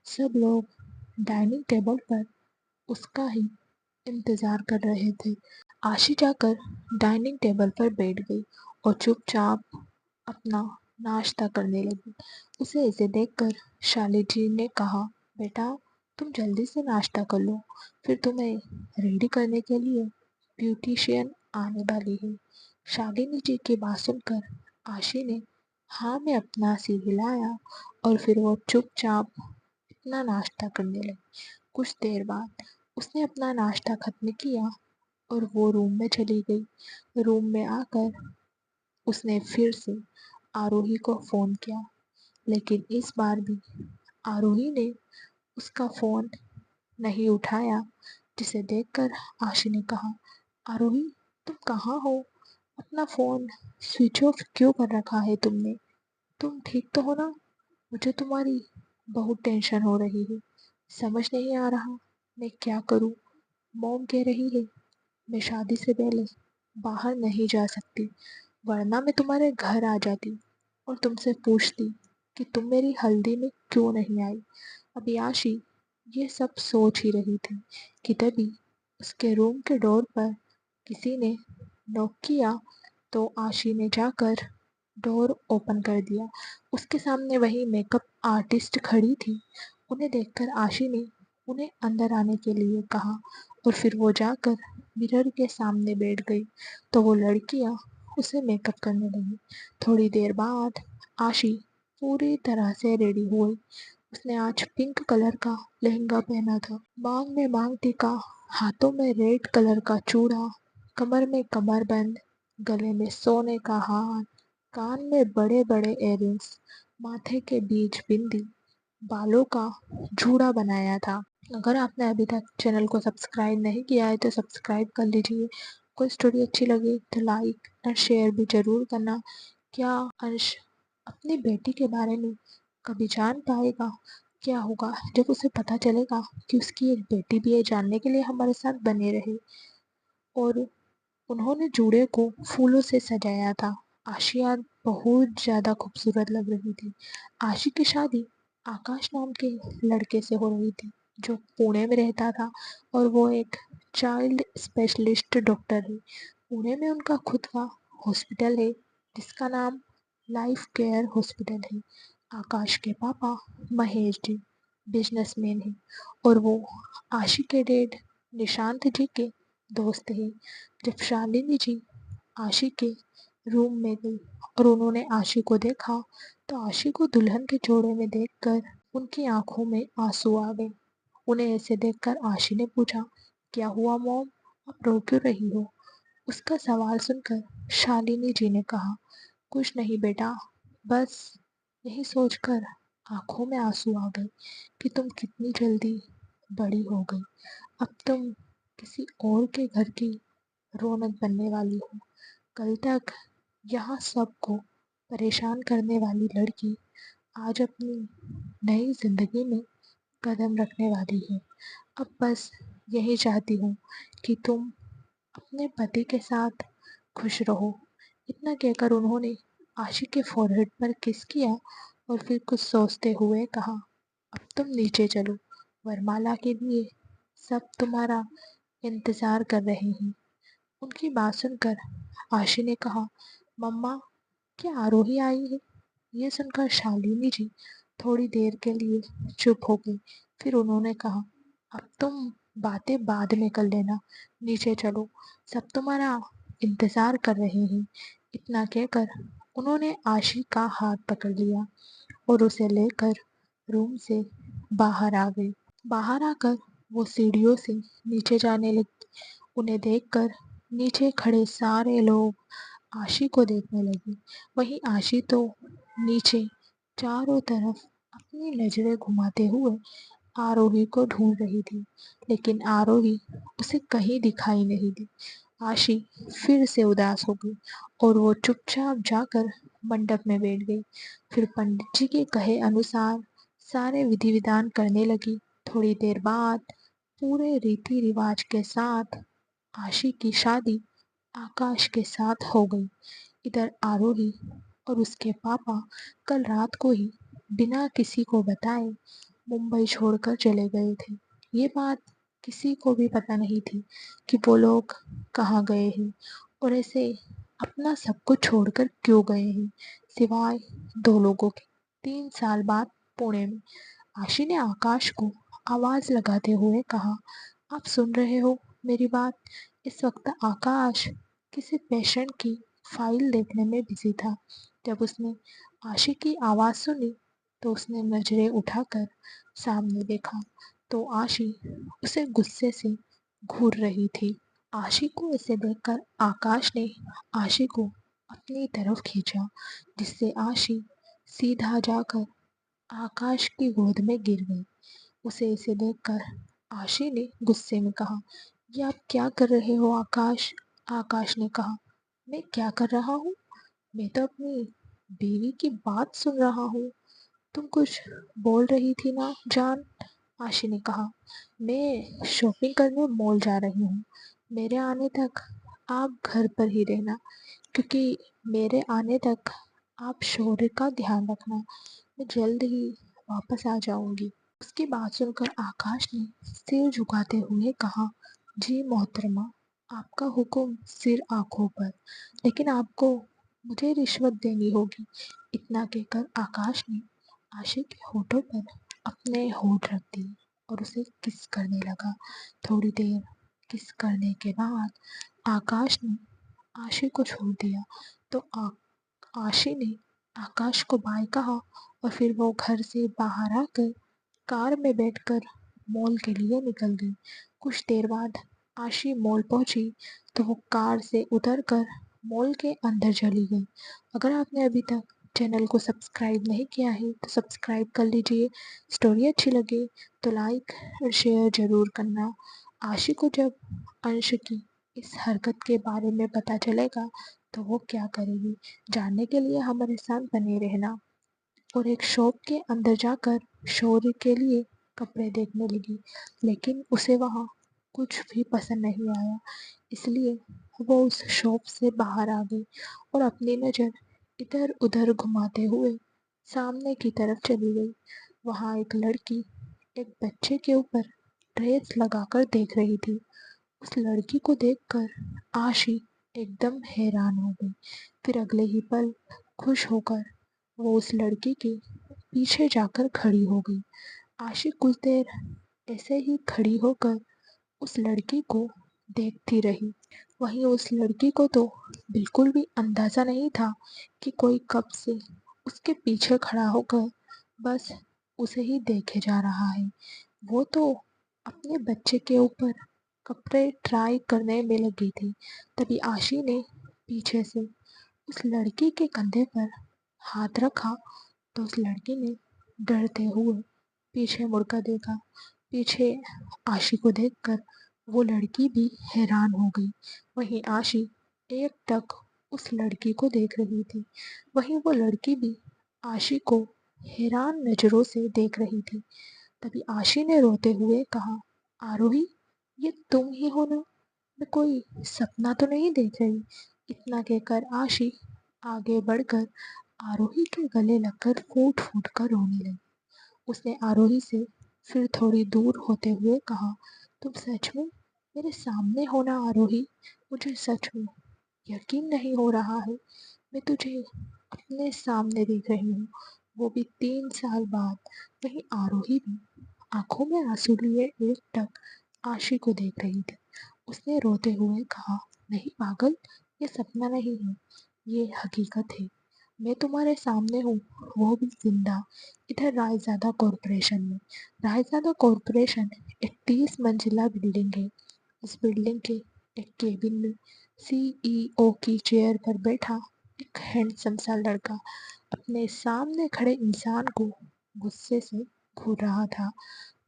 सब लोग डाइनिंग टेबल पर उसका ही इंतज़ार कर रहे थे। आशी जाकर डाइनिंग टेबल पर बैठ गई और चुपचाप अपना नाश्ता करने लगी। उसे ऐसे देखकर शाली जी ने कहा, बेटा, तुम जल्दी से नाश्ता कर लो, फिर तुम्हें रेडी करने के लिए ब्यूटिशियन आने वाली है। शालिनी जी की बात सुनकर आशी ने हाँ में अपना सिर हिलाया और फिर वो चुपचाप अपना नाश्ता करने लगी। कुछ देर बाद उसने अपना नाश्ता खत्म किया और वो रूम में चली गई। रूम में आकर उसने फिर से आरोही को फ़ोन किया, लेकिन इस बार भी आरोही ने उसका फ़ोन नहीं उठाया, जिसे देखकर आशी ने कहा, आरोही, तुम कहाँ हो? अपना फ़ोन स्विच ऑफ क्यों कर रखा है तुमने? तुम ठीक तो हो ना? मुझे तुम्हारी बहुत टेंशन हो रही है। समझ नहीं आ रहा मैं क्या करूं। मॉम कह रही है मैं शादी से पहले बाहर नहीं जा सकती, वरना मैं तुम्हारे घर आ जाती और तुमसे पूछती कि तुम मेरी हल्दी में क्यों नहीं आई। अभी आशी ये सब सोच ही रही थी कि तभी उसके रूम के डोर पर किसी ने नॉक किया। तो आशी ने जाकर डोर ओपन कर दिया। उसके सामने वही मेकअप आर्टिस्ट खड़ी थी। उन्हें देखकर आशी ने उन्हें अंदर आने के लिए कहा और फिर वो जाकर मिरर के सामने बैठ गई। तो वो लड़कियां उसे मेकअप करने लगी। थोड़ी देर बाद आशी पूरी तरह से रेडी हुई। उसने आज पिंक कलर का लहंगा पहना था, मांग में मांग टीका, हाथों में रेड कलर का चूड़ा, कमर में कमरबंद, गले में सोने का हार, कान में बड़े बड़े इयररिंग्स, माथे के बीच बिंदी, बालों का जूड़ा बनाया था। अगर आपने अभी तक चैनल को सब्सक्राइब नहीं किया है तो सब्सक्राइब कर लीजिए। कोई स्टोरी अच्छी लगे तो लाइक और शेयर भी ज़रूर करना। क्या अंश अपनी बेटी के बारे में कभी जान पाएगा? क्या होगा जब उसे पता चलेगा कि उसकी एक बेटी भी है? जानने के लिए हमारे साथ बने रहे और उन्होंने जूड़े को फूलों से सजाया था। आशी आज बहुत ज्यादा खूबसूरत लग रही थी। आशी की शादी आकाश नाम के लड़के से हो रही थी, जो पुणे में रहता था, और वो एक चाइल्ड स्पेशलिस्ट डॉक्टर है। पुणे में उनका खुद का हॉस्पिटल है, जिसका नाम लाइफ केयर हॉस्पिटल है। आकाश के पापा महेश जी बिजनेसमैन हैं, और वो आशी के डैड निशांत जी के दोस्त हैं। जब शालिनी जी आशी के रूम में गई और उन्होंने आशी को देखा, तो आशी को दुल्हन के जोड़े में देखकर उनकी आंखों में आंसू आ गए। उन्हें ऐसे देखकर आशी ने पूछा, क्या हुआ मॉम, आप रो क्यों रही हो? उसका सवाल सुनकर शालिनी जी ने कहा, कुछ नहीं बेटा, बस यही सोचकर आंखों में आंसू आ गए कि तुम कितनी जल्दी बड़ी हो गई। अब तुम किसी और के घर की रौनक बनने वाली हो। कल तक यहाँ सबको परेशान करने वाली लड़की आज अपनी नई जिंदगी में कदम रखने वाली है। अब बस यही चाहती हूँ कि तुम अपने पति के साथ खुश रहो। इतना कहकर उन्होंने आशी के फोरहेड पर किस किया और फिर कुछ सोचते हुए कहा, अब तुम नीचे चलो, वरमाला के लिए सब तुम्हारा इंतजार कर रहे हैं। उनकी बात सुनकर आशी ने कहा, मम्मा, क्या आरोही आई है? ये सुनकर शालिनी जी थोड़ी देर के लिए चुप हो गई। फिर उन्होंने कहा, अब तुम बातें बाद में कर लेना, नीचे चलो, सब तुम्हारा इंतजार कर रहे हैं। इतना कहकर उन्होंने आशी का हाथ पकड़ लिया और उसे लेकर रूम से बाहर आ गए। बाहर आकर वो सीढ़ियों से नीचे जाने लगी। उन्हें देखकर नीचे खड़े सारे लोग आशी को देखने लगे। वहीं आशी तो नीचे चारों तरफ अपनी नजरें घुमाते हुए आरोही को ढूंढ रही थी, लेकिन आरोही उसे कहीं दिखाई नहीं दी। आशी फिर से उदास हो गई और वो चुपचाप जाकर मंडप में बैठ गई। फिर पंडित जी के कहे अनुसार सारे विधि विधान करने लगी। थोड़ी देर बाद पूरे रीति रिवाज के साथ आशी की शादी आकाश के साथ हो गई। इधर आरोही और उसके पापा कल रात को ही बिना किसी को बताए मुंबई छोड़कर चले गए थे। ये बात किसी को भी पता नहीं थी कि वो लोग कहाँ गए हैं और ऐसे अपना सब कुछ छोड़कर क्यों गए हैं, सिवाय दो लोगों के। 3 साल बाद पुणे में आशी ने आकाश को आवाज लगाते हुए कहा, आप सुन रहे हो मेरी बात? इस वक्त आकाश किसी पेशेंट की फाइल देखने में बिजी था। जब उसने आशी की आवाज सुनी तो उसने नजरें उठाकर सामने देखा, तो आशी उसे गुस्से से घूर रही थी। आशी को इसे देखकर आकाश ने आशी को अपनी तरफ खींचा, जिससे आशी सीधा जाकर आकाश की गोद में गिर गई। उसे इसे देखकर आशी ने गुस्से में कहा, ये आप क्या कर रहे हो आकाश? आकाश ने कहा, मैं क्या कर रहा हूँ? मैं तो अपनी बीवी की बात सुन रहा हूँ। तुम कुछ बोल रही थी ना जान? आशी ने कहा, मैं शॉपिंग करने मॉल जा रही हूँ। मेरे आने तक आप घर पर ही रहना, क्योंकि मेरे आने तक आप शौर्य का ध्यान रखना। मैं जल्द ही वापस आ जाऊंगी। उसकी बात सुनकर आकाश ने सिर झुकाते हुए कहा, जी मोहतरमा, आपका हुक्म सिर आंखों पर, लेकिन आपको मुझे रिश्वत देनी होगी। इतना कहकर आकाश ने आशी के होठों पर अपने होठ रख दिए और उसे किस करने लगा। थोड़ी देर किस करने के बाद आकाश ने आशी को छोड़ दिया, तो आशी ने आकाश को बाय कहा और फिर वो घर से बाहर आकर कार में बैठकर मॉल के लिए निकल गई। कुछ देर बाद आशी मॉल पहुंची तो वो कार से उतरकर मॉल के अंदर चली गई। अगर आपने अभी तक चैनल को सब्सक्राइब नहीं किया है तो सब्सक्राइब कर लीजिए। स्टोरी अच्छी लगे तो लाइक और शेयर ज़रूर करना। आशी को जब अंश की इस हरकत के बारे में पता चलेगा तो वो क्या करेगी, जानने के लिए हमारे साथ बने रहना। और एक शॉप के अंदर जाकर शौर्य के लिए कपड़े देखने लगी, लेकिन उसे वहाँ कुछ भी पसंद नहीं आया। इसलिए वो उस शॉप से बाहर आ गई और अपनी नज़र इधर उधर घुमाते हुए सामने की तरफ चली गई। वहाँ एक लड़की एक बच्चे के ऊपर ड्रेस लगाकर देख रही थी। उस लड़की को देखकर आशी एकदम हैरान हो गई। फिर अगले ही पल खुश होकर वो उस लड़की के पीछे जाकर खड़ी हो गई। आशी कुछ देर ऐसे ही खड़ी होकर उस लड़की को देखती रही। वहीं उस लड़की को तो बिल्कुल भी अंदाजा नहीं था कि कोई कब से उसके पीछे खड़ा होकर बस उसे ही देखे जा रहा है। वो तो अपने बच्चे के ऊपर कपड़े ट्राई करने में लगी थी। तभी आशी ने पीछे से उस लड़की के कंधे पर हाथ रखा तो उस लड़की ने डरते हुए पीछे मुड़कर देखा। पीछे आशी को देखकर वो लड़की भी हैरान हो गई। वहीं आशी एकटक उस लड़की को देख रही थी। वहीं वो लड़की भी आशी को हैरान नजरों से देख रही थी। तभी आशी ने रोते हुए कहा, आरोही, ये तुम ही हो ना? मैं कोई सपना तो नहीं देख रही? इतना कहकर आशी आगे बढ़कर आरोही के गले लगकर फूट फूट कर रोने लगी। उसने आरोही से फिर थोड़ी दूर होते हुए कहा, तुम सच में मेरे सामने हो ना आरोही? मुझे सच में यकीन नहीं हो रहा है। मैं तुझे अपने सामने देख रही हूँ, वो भी 3 साल बाद। वहीं आरोही भी आंखों में आंसू लिए एकटक आशी को देख रही थी। उसने रोते हुए कहा, नहीं पागल, ये सपना नहीं है, ये हकीकत है। मैं तुम्हारे सामने हूँ, वो भी जिंदा, इधर रायजादा कॉरपोरेशन में। रायजादा कॉरपोरेशन एक 30 मंजिला बिल्डिंग है। इस बिल्डिंग के एक केबिन में सीईओ की चेयर पर बैठा एक हैंडसम सा लड़का अपने सामने खड़े इंसान को गुस्से से घूर रहा था।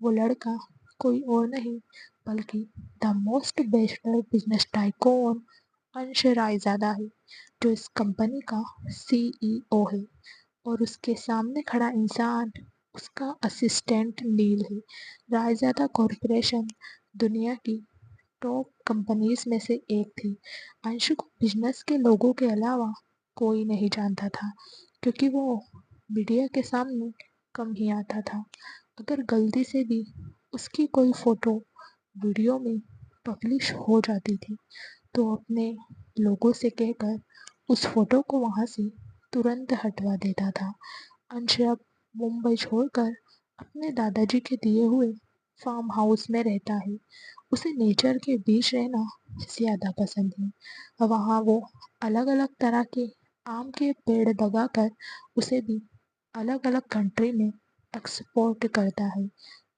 वो लड़का कोई और नहीं बल्कि द मोस्ट बेस्टर बिजनेस टाइकून अंश रायजादा है, जो इस कंपनी का सीईओ है। और उसके सामने खड़ा इंसान उसका असिस्टेंट नील है। रायजादा कॉरपोरेशन दुनिया की टॉप कंपनीज में से एक थी। अंशु को बिजनेस के लोगों के अलावा कोई नहीं जानता था, क्योंकि वो मीडिया के सामने कम ही आता था। अगर गलती से भी उसकी कोई फोटो वीडियो में पब्लिश हो जाती थी तो अपने लोगों से कहकर उस फोटो को वहाँ से तुरंत हटवा देता था। अंश अब मुंबई छोड़कर अपने दादाजी के दिए हुए फार्म हाउस में रहता है। उसे नेचर के बीच रहना ज़्यादा पसंद है। वहाँ वो अलग अलग तरह के आम के पेड़ लगाकर उसे भी अलग अलग कंट्री में एक्सपोर्ट करता है।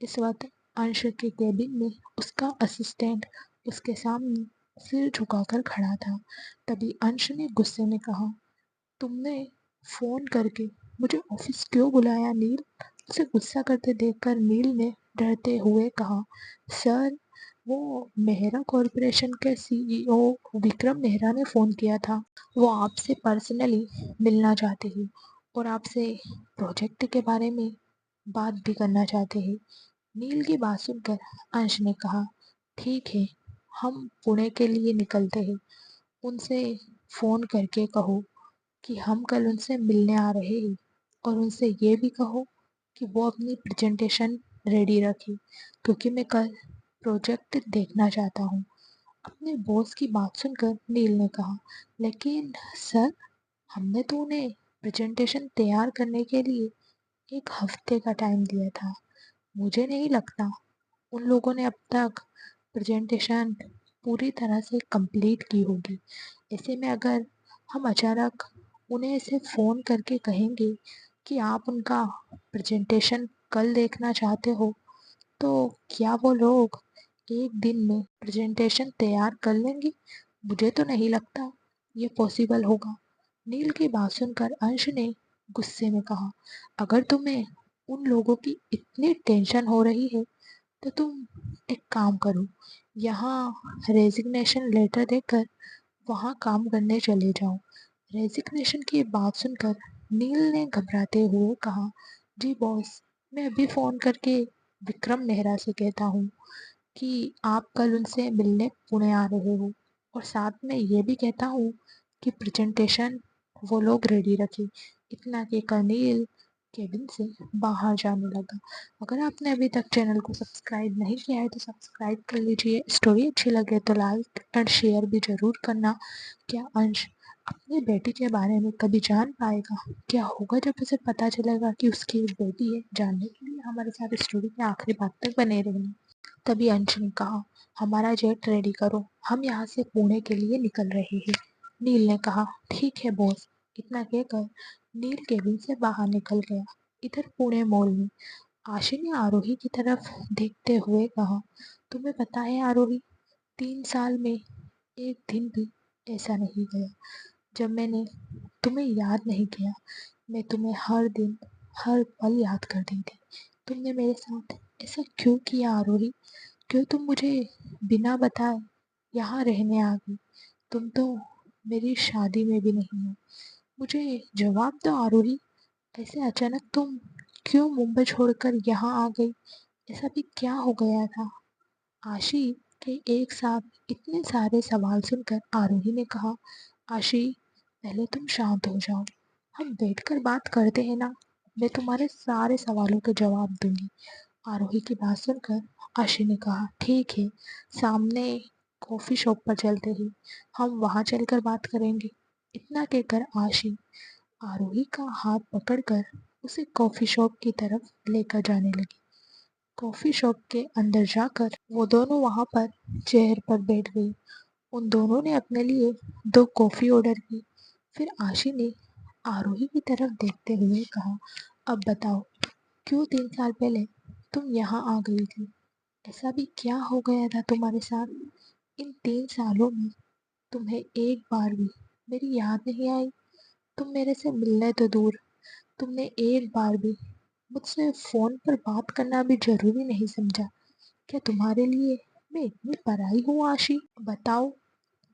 इस वक्त अंश के केबिन में उसका असिस्टेंट उसके सामने सिर झुकाकर खड़ा था। तभी अंश ने गुस्से में कहा, तुमने फोन करके मुझे ऑफिस क्यों बुलाया नील? उसे गुस्सा करते देखकर नील ने डरते हुए कहा, सर, वो मेहरा कॉरपोरेशन के सीईओ विक्रम मेहरा ने फ़ोन किया था। वो आपसे पर्सनली मिलना चाहते हैं और आपसे प्रोजेक्ट के बारे में बात भी करना चाहते हैं। नील की बात सुनकर अंश ने कहा, ठीक है, हम पुणे के लिए निकलते हैं। उनसे फ़ोन करके कहो कि हम कल उनसे मिलने आ रहे हैं और उनसे ये भी कहो कि वो अपनी प्रेजेंटेशन रेडी रखे, क्योंकि मैं कल प्रोजेक्ट देखना चाहता हूँ। अपने बॉस की बात सुनकर नील ने कहा, लेकिन सर, हमने तो उन्हें प्रेजेंटेशन तैयार करने के लिए 1 हफ्ते का टाइम दिया था। मुझे नहीं लगता उन लोगों ने अब तक प्रेजेंटेशन पूरी तरह से कंप्लीट की होगी। ऐसे में अगर हम अचानक उन्हें ऐसे फ़ोन करके कहेंगे कि आप उनका प्रेजेंटेशन कल देखना चाहते हो, तो क्या वो लोग एक दिन में प्रेजेंटेशन तैयार कर लेंगे? मुझे तो नहीं लगता ये पॉसिबल होगा। नील की बात सुनकर अंश ने गुस्से में कहा, अगर तुम्हें उन लोगों की इतनी टेंशन हो रही है तो तुम एक काम करो, यहाँ रेजिग्नेशन लेटर देकर वहाँ काम करने चले जाओ। रेजिग्नेशन की बात सुनकर नील ने घबराते हुए कहा, जी बॉस, मैं अभी फ़ोन करके विक्रम मेहरा से कहता हूँ कि आप कल उनसे मिलने पुणे आ रहे हो और साथ में ये भी कहता हूँ कि प्रेजेंटेशन वो लोग रेडी रखें। इतना कहकर नील केबिन से बाहर जाने लगा। अगर आपने अभी तक चैनल को सब्सक्राइब नहीं किया है तो सब्सक्राइब कर लीजिए। स्टोरी अच्छी लगे तो लाइक एंड शेयर भी ज़रूर करना। क्या अंश अपनी बेटी के बारे में कभी जान पाएगा? क्या होगा जब उसे पता चलेगा कि उसकी एक बेटी है? जानने के लिए हमारे साथ स्टोरी के आखिरी भाग तक बने रहना। तभी अंश ने कहा, हमारा जेट रेडी करो, हम यहाँ से पुणे के लिए निकल रहे हैं। नील ने कहा, ठीक है बॉस। इतना कहकर नील केबिन से बाहर निकल गया। इधर पुणे मॉल में आशी ने आरोही की तरफ देखते हुए कहा, तुम्हें पता है आरोही, 3 साल में एक दिन भी ऐसा नहीं गया जब मैंने तुम्हें याद नहीं किया। मैं तुम्हें हर दिन हर पल याद करती थी। तुमने मेरे साथ ऐसा क्यों किया आरोही? क्यों तुम मुझे बिना बताए यहाँ रहने आ गई? तुम तो मेरी शादी में भी नहीं हो। मुझे जवाब दो आरोही, ऐसे अचानक तुम क्यों मुंबई छोड़कर यहाँ आ गई? ऐसा भी क्या हो गया था? आशी के एक साथ इतने सारे सवाल सुनकर आरोही ने कहा, आशी पहले तुम शांत हो जाओ, हम बैठकर बात करते हैं ना, मैं तुम्हारे सारे सवालों के जवाब दूंगी। आरोही की बात सुनकर आशी ने कहा, ठीक है, सामने कॉफ़ी शॉप पर चलते हैं, हम वहाँ चलकर बात करेंगे। इतना कहकर आशी आरोही का हाथ पकड़कर उसे कॉफ़ी शॉप की तरफ लेकर जाने लगी। कॉफ़ी शॉप के अंदर जाकर वो दोनों वहाँ पर चेयर पर बैठ गई। उन दोनों ने अपने लिए 2 कॉफ़ी ऑर्डर की। फिर आशी ने आरोही की तरफ देखते हुए कहा, अब बताओ, क्यों 3 साल पहले तुम यहाँ आ गई थी? ऐसा भी क्या हो गया था तुम्हारे साथ? इन 3 सालों में तुम्हें एक बार भी मेरी याद नहीं आई? तुम मेरे से मिलने तो दूर, तुमने एक बार भी मुझसे फ़ोन पर बात करना भी ज़रूरी नहीं समझा। क्या तुम्हारे लिए मैं इतनी पराई हूँ आशी? बताओ,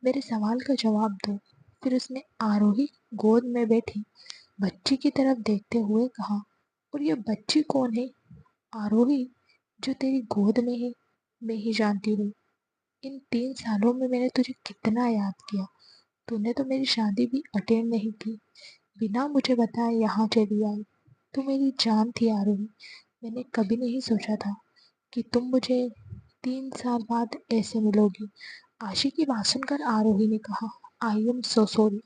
मेरे सवाल का जवाब दो। फिर उसने आरोही गोद में बैठी बच्ची की तरफ देखते हुए कहा, और ये बच्ची कौन है? आरोही, जो तेरी गोद में है, मैं ही जानती हूँ। इन 3 सालों में मैंने तुझे कितना याद किया। तूने तो मेरी शादी भी अटेंड नहीं की, बिना मुझे बताए यहाँ चली आई। तू मेरी जान थी आरोही। मैंने कभी नहीं सोचा था कि तुम मुझे 3 साल बाद ऐसे मिलोगी। आशी की बात सुनकर आरोही ने कहा, आई एम सो सॉरी,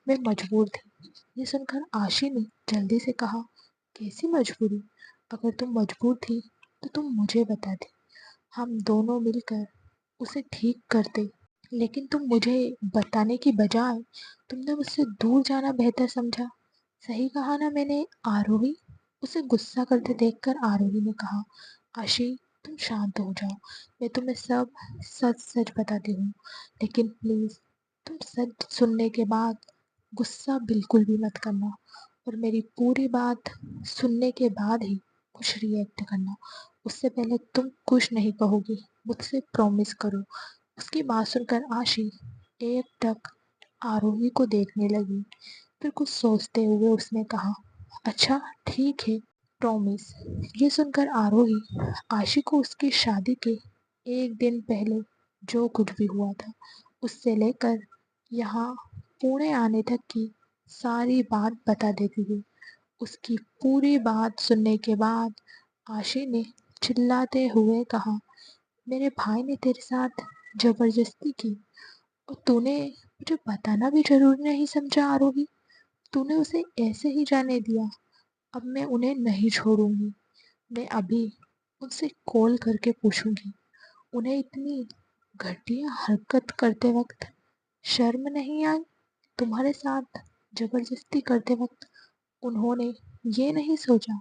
मैं मजबूर थी। ये सुनकर आशी ने जल्दी से कहा, कैसी मजबूरी? अगर तुम मजबूर थी तो तुम मुझे बताती, हम दोनों मिलकर उसे ठीक करते। लेकिन तुम मुझे बताने की बजाय तुमने मुझसे दूर जाना बेहतर समझा। सही कहा ना मैंने आरोही? उसे गुस्सा करते देखकर आरोही ने कहा, आशी तुम शांत हो जाओ, मैं तुम्हें सब सच सच बताती हूँ। लेकिन प्लीज़ तुम सच सुनने के बाद गुस्सा बिल्कुल भी मत करना, और मेरी पूरी बात सुनने के बाद ही कुछ रिएक्ट करना। उससे पहले तुम कुछ नहीं कहोगी, मुझसे प्रॉमिस करो। उसकी बात सुनकर आशी एकटक आरोही को देखने लगी। फिर कुछ सोचते हुए उसने कहा, अच्छा ठीक है, प्रॉमिस। ये सुनकर आरोही आशी को उसकी शादी के एक दिन पहले जो कुछ भी हुआ था उससे लेकर यहाँ पुणे आने तक की सारी बात बता देती थी। उसकी पूरी बात सुनने के बाद आशी ने चिल्लाते हुए कहा, मेरे भाई ने तेरे साथ जबरदस्ती की और तूने मुझे बताना भी जरूरी नहीं समझा आरोही? तूने उसे ऐसे ही जाने दिया? अब मैं उन्हें नहीं छोड़ूंगी। मैं अभी उनसे कॉल करके पूछूंगी, उन्हें इतनी घटिया हरकत करते वक्त शर्म नहीं आई? तुम्हारे साथ जबरदस्ती करते वक्त उन्होंने ये नहीं सोचा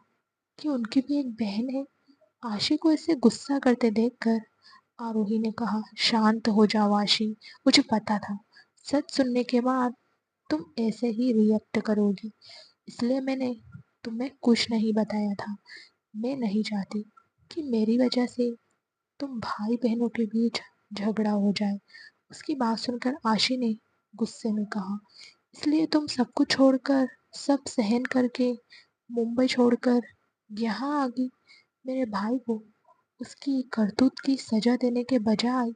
कि उनकी भी एक बहन है? आशी को ऐसे गुस्सा करते देखकर आरोही ने कहा, शांत हो जाओ आशी, मुझे पता था सच सुनने के बाद तुम ऐसे ही रिएक्ट करोगी, इसलिए मैंने तुम्हें कुछ नहीं बताया था। मैं नहीं चाहती कि मेरी वजह से तुम भाई बहनों के बीच झगड़ा हो जाए। उसकी बात सुनकर आशी ने गुस्से में कहा, इसलिए तुम सब कुछ छोड़कर, सब सहन करके मुंबई छोड़कर यहाँ आ गई मेरे भाई को उसकी करतूत की सजा देने के बजाय?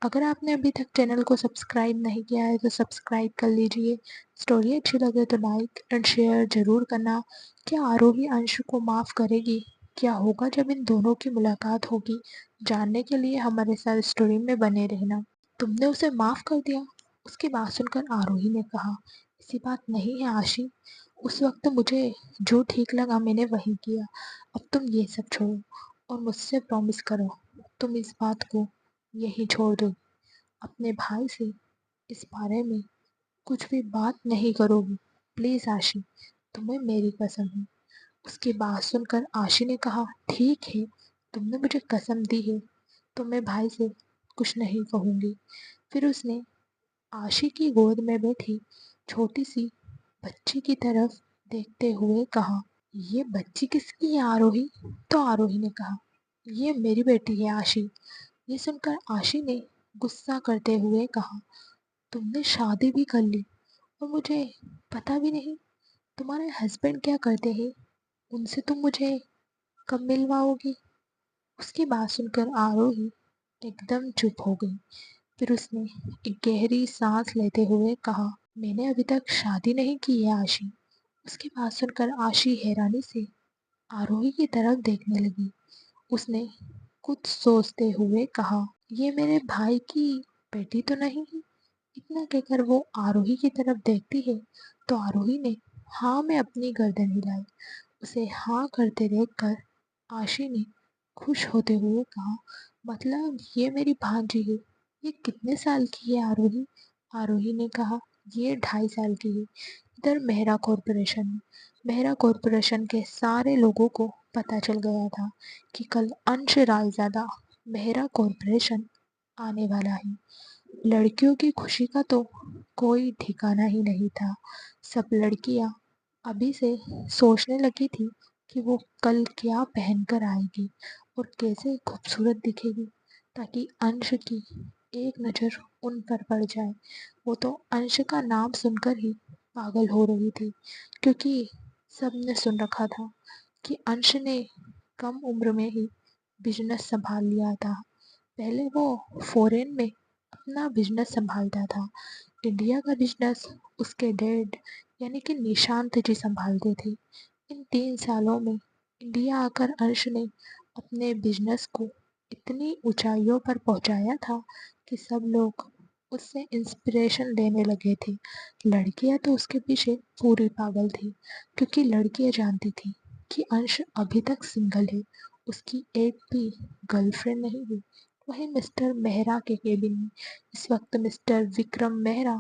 अगर आपने अभी तक चैनल को सब्सक्राइब नहीं किया है तो सब्सक्राइब कर लीजिए। स्टोरी अच्छी लगे तो लाइक एंड शेयर ज़रूर करना। क्या आरोही अंश को माफ़ करेगी? क्या होगा जब इन दोनों की मुलाकात होगी? जानने के लिए हमारे साथ स्टोरी में बने रहना। तुमने उसे माफ़ कर दिया? उसकी बात सुनकर आरोही ने कहा, ऐसी बात नहीं है आशी। उस वक्त मुझे जो ठीक लगा मैंने वही किया। अब तुम ये सब छोड़ो और मुझसे प्रॉमिस करो तुम इस बात को यही छोड़ दो। अपने भाई से इस बारे में कुछ भी बात नहीं करोगी। प्लीज़ आशी, तुम्हें मेरी कसम है। उसकी बात सुनकर आशी ने कहा, ठीक है, तुमने मुझे कसम दी है तो मैं भाई से कुछ नहीं कहूँगी। फिर उसने आशी की गोद में बैठी छोटी सी बच्ची की तरफ देखते हुए कहा, ये बच्ची किसकी है आरोही? तो आरोही ने कहा, ये मेरी बेटी है आशी। ये सुनकर आशी ने गुस्सा करते हुए कहा, तुमने शादी भी कर ली और मुझे पता भी नहीं। तुम्हारे हस्बैंड क्या करते हैं? उनसे तुम मुझे कब मिलवाओगी? उसकी बात सुनकर आरोही एकदम चुप हो गई। फिर उसने एक गहरी सांस लेते हुए कहा, मैंने अभी तक शादी नहीं की है आशी। उसकी बात सुनकर आशी हैरानी से आरोही की तरफ देखने लगी। उसने कुछ सोचते हुए कहा, ये मेरे भाई की बेटी तो नहीं है? इतना कहकर वो आरोही की तरफ देखती है तो आरोही ने हाँ में अपनी गर्दन हिलाई। उसे हाँ करते देखकर आशी ने खुश होते हुए कहा, मतलब ये मेरी भांजी है। ये कितने साल की है आरोही? आरोही ने कहा, ये 2.5 साल की है। इधर मेहरा कॉरपोरेशन में मेहरा कॉरपोरेशन के सारे लोगों को पता चल गया था कि कल अंश रायजादा मेहरा कॉरपोरेशन आने वाला है। लड़कियों की खुशी का तो कोई ठिकाना ही नहीं था। सब लड़कियां अभी से सोचने लगी थी कि वो कल क्या पहनकर आएगी और कैसे खूबसूरत दिखेगी ताकि अंश की एक नज़र उन पर पड़ जाए। वो तो अंश का नाम सुनकर ही पागल हो रही थी, क्योंकि सबने सुन रखा था कि अंश ने कम उम्र में ही बिजनेस संभाल लिया था। पहले वो फॉरेन में अपना बिजनेस संभालता था। इंडिया का बिजनेस उसके डैड यानी कि निशांत जी संभालते थे। इन 3 सालों में इंडिया आकर अंश ने अपने बिजनेस को इतनी ऊंचाइयों पर पहुंचाया था कि सब लोग उससे इंस्पिरेशन लेने लगे थे। लड़कियां तो उसके पीछे पूरी पागल थी, क्योंकि लड़कियां जानती थी कि अंश अभी तक सिंगल है, उसकी एक भी गर्लफ्रेंड नहीं हुई। वहीं मिस्टर मेहरा के केबिन में इस वक्त मिस्टर विक्रम मेहरा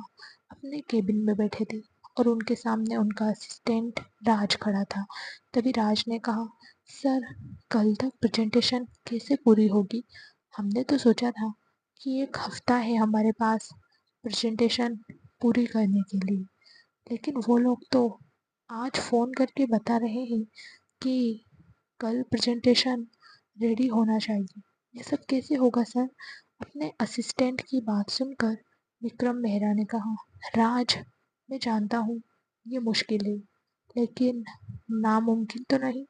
अपने केबिन में बैठे थे और उनके सामने उनका असिस्टेंट राज खड़ा था। तभी राज ने कहा, सर, कल तक प्रेजेंटेशन कैसे पूरी होगी? हमने तो सोचा था कि 1 हफ्ता है हमारे पास प्रेजेंटेशन पूरी करने के लिए, लेकिन वो लोग तो आज फ़ोन करके बता रहे हैं कि कल प्रेजेंटेशन रेडी होना चाहिए। ये सब कैसे होगा सर? अपने असिस्टेंट की बात सुनकर विक्रम मेहरा ने कहा, राज, मैं जानता हूँ ये मुश्किल है, लेकिन नामुमकिन तो नहीं।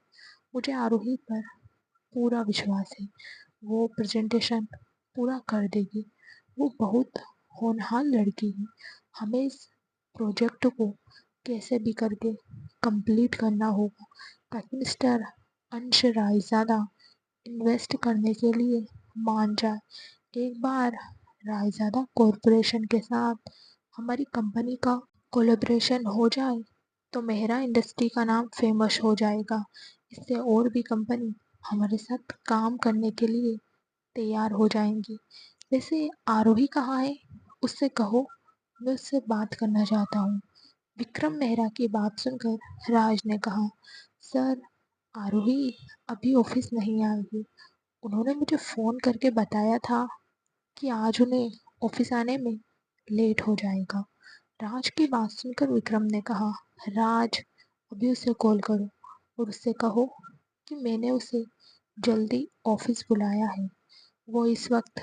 मुझे आरोही पर पूरा विश्वास है। वो प्रेजेंटेशन पूरा कर देगी। वो बहुत होनहार लड़की है। हमें इस प्रोजेक्ट को कैसे भी करके कंप्लीट करना होगा ताकि मिस्टर अंश रायज़ादा इन्वेस्ट करने के लिए मान जाए। एक बार रायज़ादा कॉरपोरेशन के साथ हमारी कंपनी का कोलैबोरेशन हो जाए तो मेहरा इंडस्ट्री का नाम फेमस हो जाएगा। इससे और भी कंपनी हमारे साथ काम करने के लिए तैयार हो जाएंगी। वैसे आरोही कहाँ है? उससे कहो मैं उससे बात करना चाहता हूँ। विक्रम मेहरा की बात सुनकर राज ने कहा, सर, आरोही अभी ऑफिस नहीं आई है। उन्होंने मुझे फ़ोन करके बताया था कि आज उन्हें ऑफिस आने में लेट हो जाएगा। राज की बात सुनकर विक्रम ने कहा, राज, अभी उसे कॉल करो और उससे कहो कि मैंने उसे जल्दी ऑफिस बुलाया है। वो इस वक्त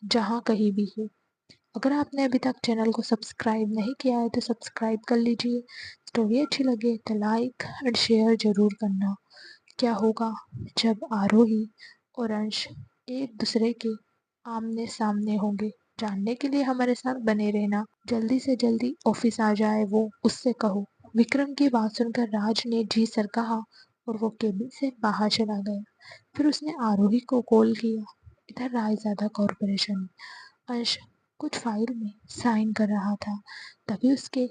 जहाँ कहीं भी है। अगर आपने अभी तक चैनल को सब्सक्राइब नहीं किया है तो सब्सक्राइब कर लीजिए। स्टोरी अच्छी लगे तो लाइक एंड शेयर ज़रूर करना। क्या होगा जब आरोही और अंश एक दूसरे के आमने सामने होंगे? जानने के लिए हमारे साथ बने रहना। जल्दी से जल्दी ऑफिस आ जाए वो, उससे कहो। विक्रम की बात सुनकर राज ने जी सर कहा और वो केबिन से बाहर चला गया। फिर उसने आरोही को कॉल किया। इधर रायजादा कॉरपोरेशन में अंश कुछ फाइल में साइन कर रहा था। तभी उसके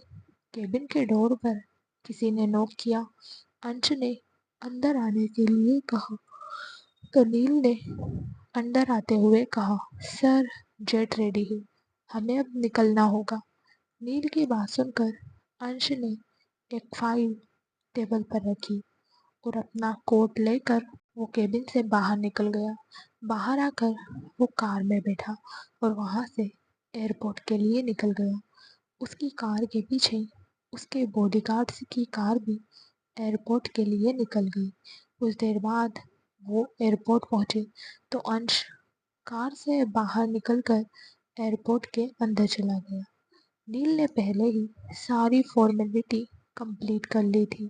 केबिन के डोर पर किसी ने नॉक किया। अंश ने अंदर आने के लिए कहा तो नील ने अंदर आते हुए कहा, सर जेट रेडी है, हमें अब निकलना होगा। नील की बात सुनकर अंश ने एक फाइल टेबल पर रखी और अपना कोट लेकर वो केबिन से बाहर निकल गया। बाहर आकर वो कार में बैठा और वहां से एयरपोर्ट के लिए निकल गया। उसकी कार के पीछे उसके बॉडीगार्ड्स की कार भी एयरपोर्ट के लिए निकल गई। कुछ देर बाद वो एयरपोर्ट पहुंचे तो अंश कार से बाहर निकलकर एयरपोर्ट के अंदर चला गया। नील ने पहले ही सारी फॉर्मेलिटी कंप्लीट कर ली थी।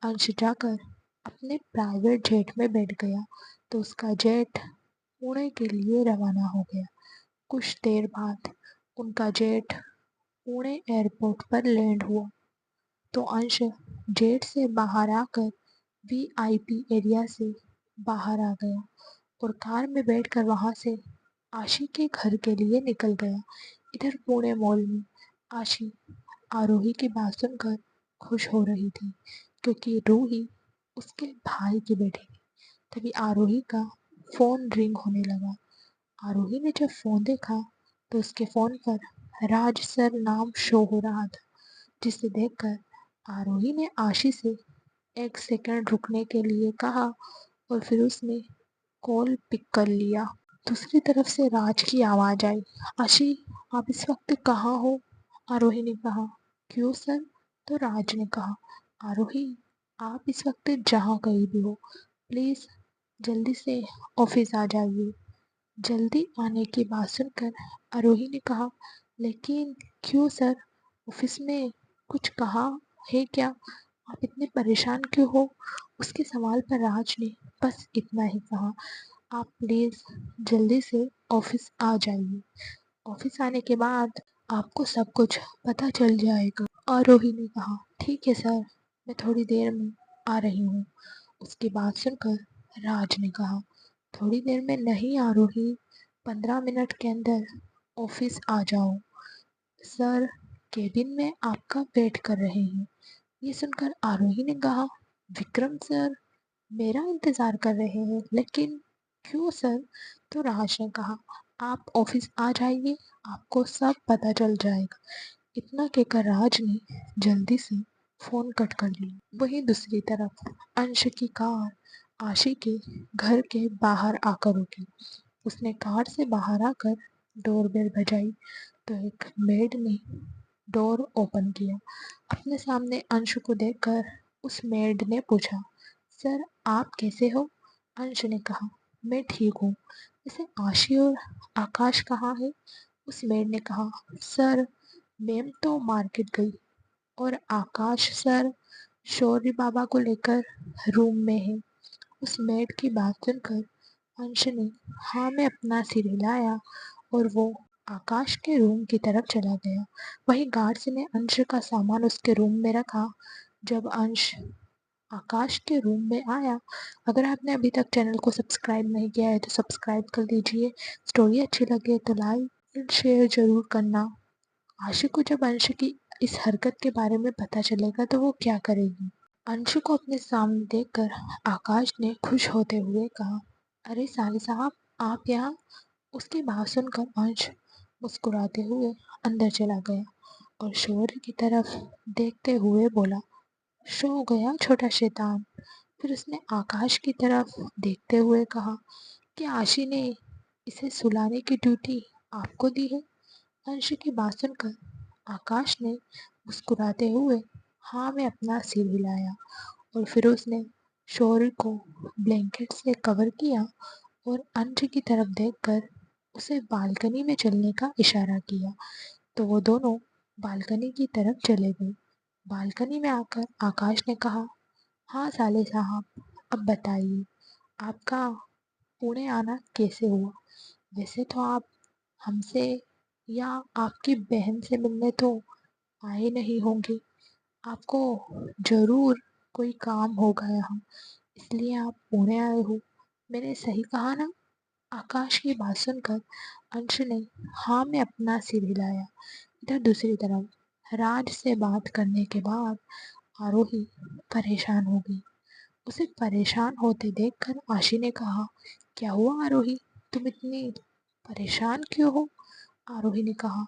अंश जाकर अपने प्राइवेट जेट में बैठ गया तो उसका जेट पुणे के लिए रवाना हो गया। कुछ देर बाद उनका जेट पुणे एयरपोर्ट पर लैंड हुआ तो अंश जेट से बाहर आकर वीआईपी एरिया से बाहर आ गया और कार में बैठकर वहां से आशी के घर के लिए निकल गया। इधर पुणे मॉल में आशी आरोही की बात सुनकर खुश हो रही थी क्योंकि रूही उसके भाई की बेटी थी। तभी आरोही का फोन रिंग होने लगा। आरोही ने जब फोन देखा तो उसके फोन पर राज सर नाम शो हो रहा था, जिसे देखकर आरोही ने आशी से एक सेकंड रुकने के लिए कहा और फिर उसने कॉल पिक कर लिया। दूसरी तरफ से राज की आवाज आई, आशी आप इस वक्त कहाँ हो? आरोही ने कहा, क्यों सर? तो राज ने कहा, आरोही आप इस वक्त जहाँ कहीं भी हो, प्लीज जल्दी से ऑफिस आ जाइए। जल्दी आने की बात सुनकर आरोही ने कहा, लेकिन क्यों सर? ऑफिस में कुछ कहा है क्या? आप इतने परेशान क्यों हो? उसके सवाल पर राज ने बस इतना ही कहा, आप प्लीज जल्दी से ऑफिस आ जाइए। ऑफिस आने के बाद आपको सब कुछ पता चल जाएगा। आरोही ने कहा, ठीक है सर, मैं थोड़ी देर में आ रही हूँ। उसकी बात सुनकर राज ने कहा, थोड़ी देर में नहीं आरोही, 15 मिनट के अंदर ऑफिस आ जाओ। सर केबिन में आपका वेट कर रहे हैं। ये सुनकर आरोही ने कहा, विक्रम सर मेरा इंतजार कर रहे हैं, लेकिन क्यों सर? तो राज ने कहा, आप ऑफिस आ जाइए, आपको सब पता चल जाएगा। इतना कहकर राज ने जल्दी से फोन कट कर लिया। वहीं दूसरी तरफ अंश की कार आशी के घर के बाहर आकर रुकी। उसने कार से बाहर आकर डोरबेल बजाई तो एक मेड ने डोर ओपन किया। अपने सामने अंश को देखकर उस मेड ने पूछा, सर आप कैसे हो? अंश ने कहा, मैं ठीक हूँ। वैसे आशी और आकाश कहाँ है? उस मेड ने कहा, सर मैम तो मार्केट गई और आकाश सर शौर्य बाबा को लेकर रूम में है। उस मेड की बात सुनकर अंश ने हाँ में अपना सिर हिलाया और वो आकाश के रूम की तरफ चला गया। वहीं गार्ड्स ने अंश का सामान उसके रूम में रखा। जब अंश आकाश के रूम में आया, अगर आपने अभी तक चैनल को सब्सक्राइब नहीं किया है तो सब्सक्राइब कर दीजिए। स्टोरी अच्छी लगे तो लाइक एंड शेयर जरूर करना। आशी को जब अंश की इस हरकत के बारे में पता चलेगा तो वो क्या करेगी? अंशु को अपने सामने देखकर आकाश ने खुश होते हुए कहा, अरे साले साहब आप यहाँ? उसकी बात सुनकर अंश मुस्कुराते हुए अंदर चला गया और शौर्य की तरफ देखते हुए बोला, सो गया छोटा शैतान। फिर उसने आकाश की तरफ देखते हुए कहा, क्या आशी ने इसे सुलाने की ड्यूटी आपको दी है? अंश की बात सुनकर आकाश ने मुस्कुराते हुए हाँ में अपना सिर हिलाया और फिर उसने शौर्य को ब्लैंकेट से कवर किया और अंश की तरफ देखकर उसे बालकनी में चलने का इशारा किया तो वो दोनों बालकनी की तरफ चले गए। बालकनी में आकर आकाश ने कहा, हाँ साले साहब अब बताइए आपका पुणे आना कैसे हुआ? वैसे तो आप हमसे या आपकी बहन से मिलने तो आए नहीं होंगे। आपको ज़रूर कोई काम होगा यहाँ, इसलिए आप पुणे आए हो। मैंने सही कहा ना? आकाश की बात सुनकर अंश ने हाँ में अपना सिर हिलाया। इधर दूसरी तरफ राज से बात करने के बाद आरोही परेशान हो गई। उसे परेशान होते देखकर आशी ने कहा, क्या हुआ आरोही, तुम इतनी परेशान क्यों हो? आरोही ने कहा,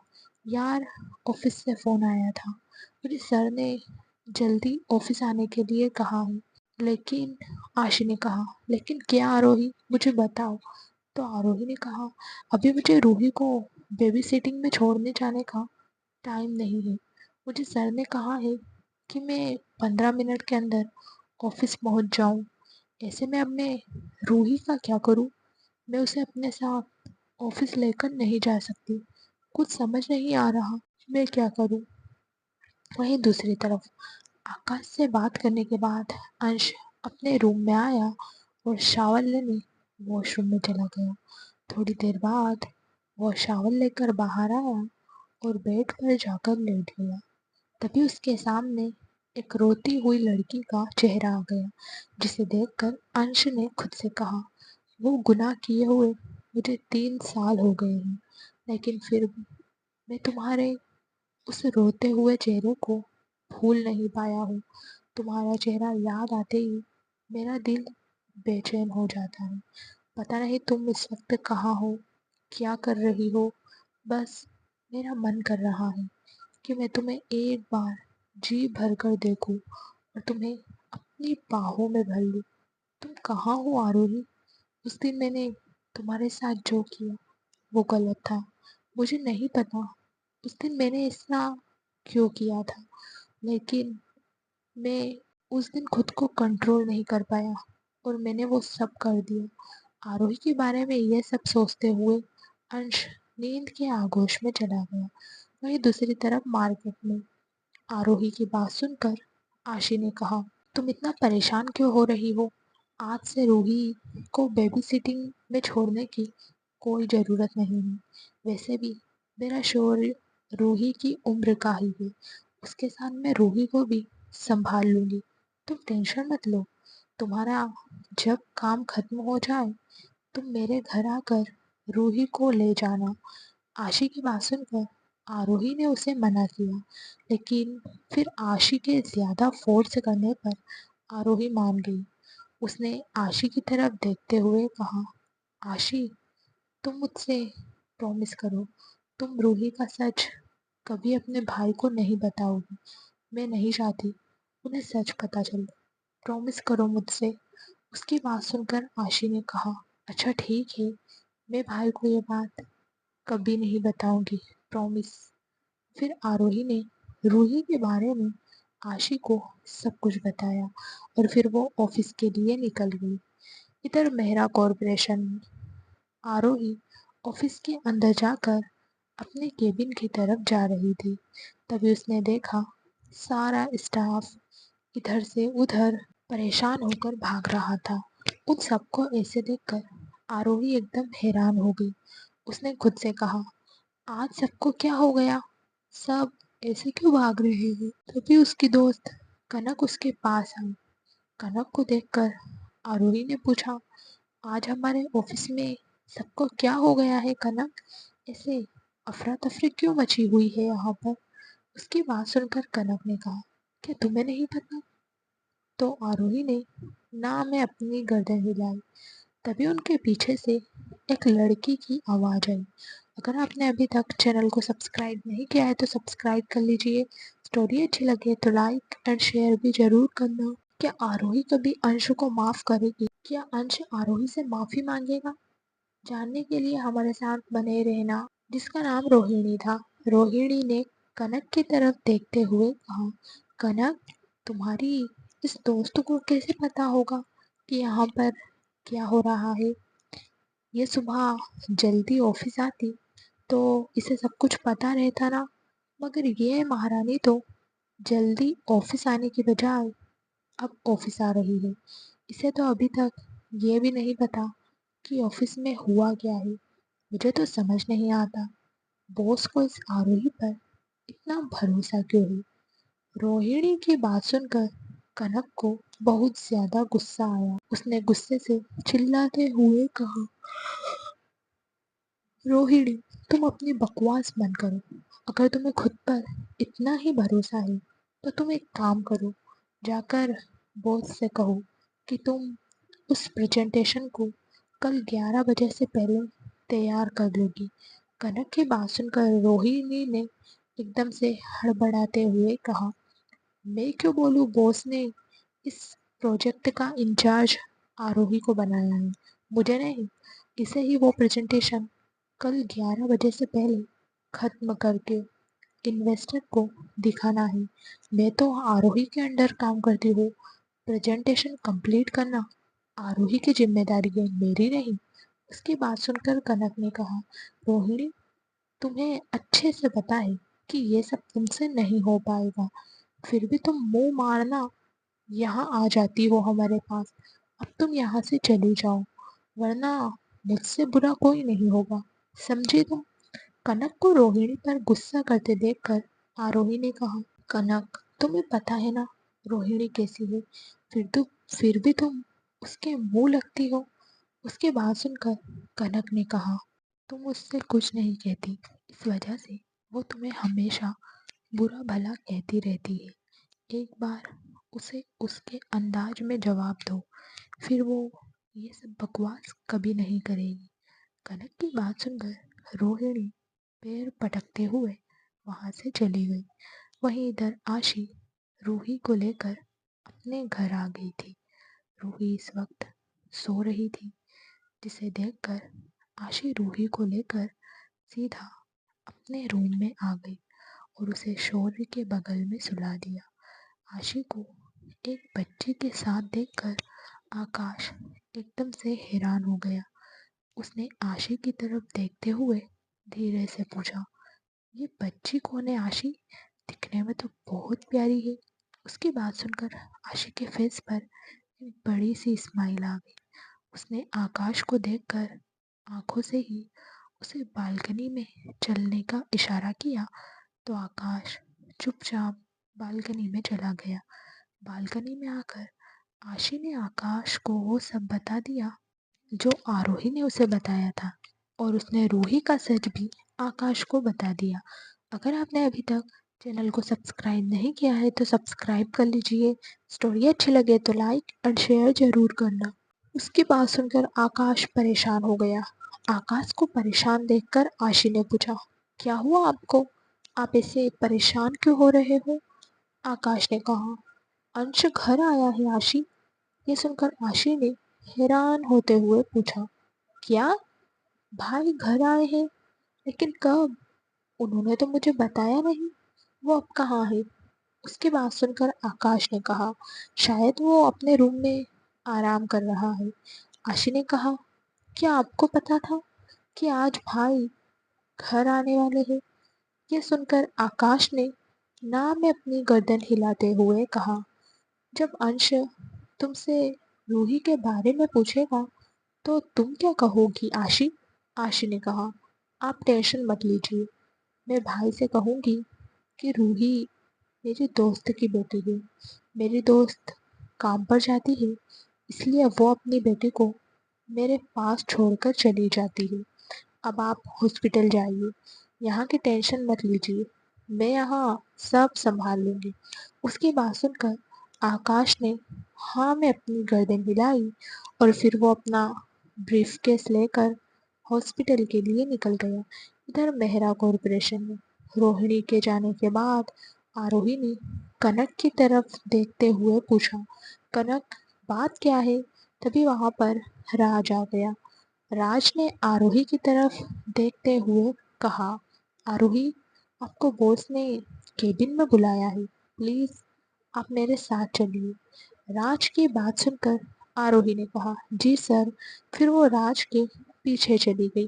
यार ऑफिस से फ़ोन आया था, मुझे सर ने जल्दी ऑफिस आने के लिए कहा है। लेकिन आशी ने कहा, लेकिन क्या आरोही, मुझे बताओ। तो आरोही ने कहा, अभी मुझे रूही को बेबी सिटिंग में छोड़ने जाने का टाइम नहीं है। मुझे सर ने कहा है कि मैं 15 मिनट के अंदर ऑफिस पहुंच जाऊं। ऐसे में अब मैं रूही का क्या करूं? मैं उसे अपने साथ ऑफिस लेकर नहीं जा सकती। कुछ समझ नहीं आ रहा मैं क्या करूं। वहीं दूसरी तरफ आकाश से बात करने के बाद अंश अपने रूम में आया और शावर लेने वॉशरूम में चला गया। थोड़ी देर बाद वो शावर लेकर बाहर आया और बेड पर जाकर लेट गया। तभी उसके सामने एक रोती हुई लड़की का चेहरा आ गया, जिसे देखकर अंश ने खुद से कहा, वो गुनाह किए हुए मुझे 3 साल हो गए हैं, लेकिन फिर भी मैं तुम्हारे उस रोते हुए चेहरे को भूल नहीं पाया हूँ। तुम्हारा चेहरा याद आते ही मेरा दिल बेचैन हो जाता है। पता नहीं तुम इस वक्त कहाँ हो, क्या कर रही हो। बस मेरा मन कर रहा है कि मैं तुम्हें एक बार जी भर कर देखूं और तुम्हें अपनी बाहों में भर लूं। तुम कहाँ हो आरोही? उस दिन मैंने तुम्हारे साथ जो किया वो गलत था। मुझे नहीं पता उस दिन मैंने ऐसा क्यों किया था, लेकिन मैं उस दिन खुद को कंट्रोल नहीं कर पाया और मैंने वो सब कर दिया। आरोही के बारे में ये सब सोचते हुए अंश नींद के आगोश में चला गया। वहीं दूसरी तरफ मार्केट में आरोही की बात सुनकर आशी ने कहा, तुम इतना परेशान क्यों हो रही हो? आज से रूही को बेबी सिटिंग में छोड़ने की कोई ज़रूरत नहीं है। वैसे भी मेरा शोर रूही की उम्र का ही है। उसके साथ मैं रूही को भी संभाल लूंगी। तुम टेंशन मत लो। तुम्हारा जब काम खत्म हो जाए तुम मेरे घर आकर रूही को ले जाना। आशी की बात सुनकर आरोही ने उसे मना किया, लेकिन फिर आशी के ज़्यादा फोर्स करने पर आरोही मान गई। उसने आशी की तरफ देखते हुए कहा, आशी, तुम मुझसे प्रॉमिस करो, तुम रूही का सच कभी अपने भाई को नहीं बताओगी। मैं नहीं चाहती उन्हें सच पता चले। प्रॉमिस करो मुझसे। उसकी बात सुनकर आशी ने कहा, अच्छा ठीक है, मैं भाई को ये बात कभी नहीं बताऊंगी, प्रॉमिस। फिर आरोही ने रूही के बारे में आशी को सब कुछ बताया और फिर वो ऑफिस के लिए निकल गई। इधर मेहरा कॉरपोरेशन में आरोही ऑफिस के अंदर जाकर अपने केबिन की तरफ जा रही थी। तभी उसने देखा सारा स्टाफ इधर से उधर परेशान होकर भाग रहा था। उन सबको ऐसे देखकर आरोही एकदम हैरान हो गई। उसने खुद से कहा, आज सबको क्या हो गया? सब ऐसे क्यों भाग रहे हैं? तभी उसकी दोस्त कनक उसके पास आई। कनक को देखकर आरोही ने पूछा, आज हमारे ऑफिस में सबको क्या हो गया है कनक? ऐसे अफरा तफरी क्यों मची हुई है यहाँ पर? उसकी बात सुनकर कनक ने कहा, क्या तुम्हें नहीं पता? तो आरोही ने ना में अपनी गर्दन हिलाई। तभी उनके पीछे से एक लड़की की आवाज़ आई। अगर आपने अभी तक चैनल को सब्सक्राइब नहीं किया है तो सब्सक्राइब कर लीजिए। स्टोरी अच्छी लगे तो लाइक एंड शेयर भी जरूर करना। क्या आरोही कभी अंश को माफ करेगी? क्या अंश आरोही से माफी मांगेगा? जानने के लिए हमारे साथ बने रहना। जिसका नाम रोहिणी था। रोहिणी ने कनक की तरफ देखते हुए कहा, कनक, तुम्हारी इस दोस्त को कैसे पता होगा कि यहाँ पर क्या हो रहा है? ये सुबह जल्दी ऑफिस आती तो इसे सब कुछ पता रहता ना। मगर ये महारानी तो जल्दी ऑफिस आने की बजाय अब ऑफिस आ रही है। इसे तो अभी तक ये भी नहीं पता कि ऑफिस में हुआ क्या है। मुझे तो समझ नहीं आता। बॉस को इस आरोही पर इतना भरोसा क्यों है? रोहिणी की बात सुनकर कनक को बहुत ज्यादा गुस्सा आया। उसने गुस्से से चिल्लाते हुए कहा, रोहिणी, तुम अपनी बकवास बंद करो। अगर तुम्हें खुद पर इतना ही भरोसा है तो तुम एक काम करो, जाकर बॉस से कहो कि तुम उस प्रेजेंटेशन को कल 11 बजे से पहले तैयार कर लोगी। कनक की बात सुनकर रोहिणी ने एकदम से हड़बड़ाते हुए कहा, मैं क्यों बोलूं? बॉस ने इस प्रोजेक्ट का इंचार्ज आरोही को बनाया है, मुझे नहीं। इसे ही वो प्रेजेंटेशन कल 11 बजे से पहले खत्म करके इन्वेस्टर को दिखाना है। मैं तो आरोही के अंडर काम करती हूँ। प्रेजेंटेशन कंप्लीट करना आरोही की जिम्मेदारी है, मेरी नहीं। उसकी बात सुनकर कनक ने कहा, रोहिणी, तुम्हें अच्छे से पता है कि ये सब तुमसे नहीं हो पाएगा, फिर भी तुम मुंह मारना यहाँ आ जाती हो हमारे पास। अब तुम यहाँ से चली जाओ, वरना मुझसे बुरा कोई नहीं होगा, समझी तुम? कनक को रोहिणी पर गुस्सा करते देखकर आरोही ने कहा, कनक, तुम्हें पता है ना रोहिणी कैसी है, फिर भी तुम उसके मुंह लगती हो। उसकी बात सुनकर कनक ने कहा, तुम उससे कुछ नहीं कहती, इस वजह से वो तुम्हें हमेशा बुरा भला कहती रहती है। एक बार उसे उसके अंदाज में जवाब दो, फिर वो ये सब बकवास कभी नहीं करेगी। कनक की बात सुनकर रोहिणी पैर पटकते हुए वहां से चली गई। वहीं इधर आशी रूही को लेकर अपने घर आ गई थी। रूही इस वक्त सो रही थी, जिसे देखकर आशी रूही को लेकर सीधा अपने रूम में आ गई और उसे शौर्य के बगल में सुला दिया। आशी को एक बच्ची के साथ देखकर आकाश एकदम से हैरान हो गया। उसने आशी की तरफ देखते हुए धीरे से पूछा, ये बच्ची कौन है आशी? दिखने में तो बहुत प्यारी है। उसकी बात सुनकर आशी के फेस पर एक बड़ी सी स्माइल आ गई। उसने आकाश को देखकर आंखों से ही उसे बालकनी में चलने का इशारा किया, तो आकाश चुपचाप बालकनी में चला गया। बालकनी में आकर आशी ने आकाश को वो सब बता दिया जो आरोही ने उसे बताया था, और उसने रूही का सच भी आकाश को बता दिया। अगर आपने अभी तक चैनल को सब्सक्राइब नहीं किया है तो सब्सक्राइब कर लीजिए। स्टोरी अच्छी लगे तो लाइक एंड शेयर जरूर करना। उसकी बात सुनकर आकाश परेशान हो गया। आकाश को परेशान देखकर आशी ने पूछा, क्या हुआ आपको? आप ऐसे परेशान क्यों हो रहे हो? आकाश ने कहा, अंश घर आया है आशी। ये सुनकर आशी ने हैरान होते हुए पूछा, क्या? भाई घर आए हैं? लेकिन कब? उन्होंने तो मुझे बताया नहीं। वो अब कहाँ है? उसकी बात सुनकर आकाश ने कहा, शायद वो अपने रूम में आराम कर रहा है। आशी ने कहा, क्या आपको पता था कि आज भाई घर आने वाले हैं? ये सुनकर आकाश ने ना में अपनी गर्दन हिलाते हुए कहा, जब अंश तुमसे रूही के बारे में पूछेगा तो तुम क्या कहोगी आशी? आशी ने कहा, आप टेंशन मत लीजिए, मैं भाई से कहूँगी कि रूही मेरी दोस्त की बेटी है। मेरी दोस्त काम पर जाती है, इसलिए वो अपनी बेटी को मेरे पास छोड़कर चली जाती है। अब आप हॉस्पिटल जाइए, यहाँ की टेंशन मत लीजिए, मैं यहाँ सब संभाल लूँगी। उसकी बात सुनकर आकाश ने हाँ में अपनी गर्दन हिलाई और फिर वो अपना ब्रीफकेस लेकर हॉस्पिटल के लिए निकल गया। इधर मेहरा कॉरपोरेशन में रोहिणी के जाने के बाद आरोही ने कनक की तरफ देखते हुए पूछा, कनक, बात क्या है? तभी वहां पर राज आ गया। राज ने आरोही की तरफ देखते हुए कहा, आरोही, आपको बॉस ने केबिन में बुलाया है, प्लीज आप मेरे साथ चलिए। राज की बात सुनकर आरोही ने कहा, जी सर। फिर वो राज के पीछे चली गई।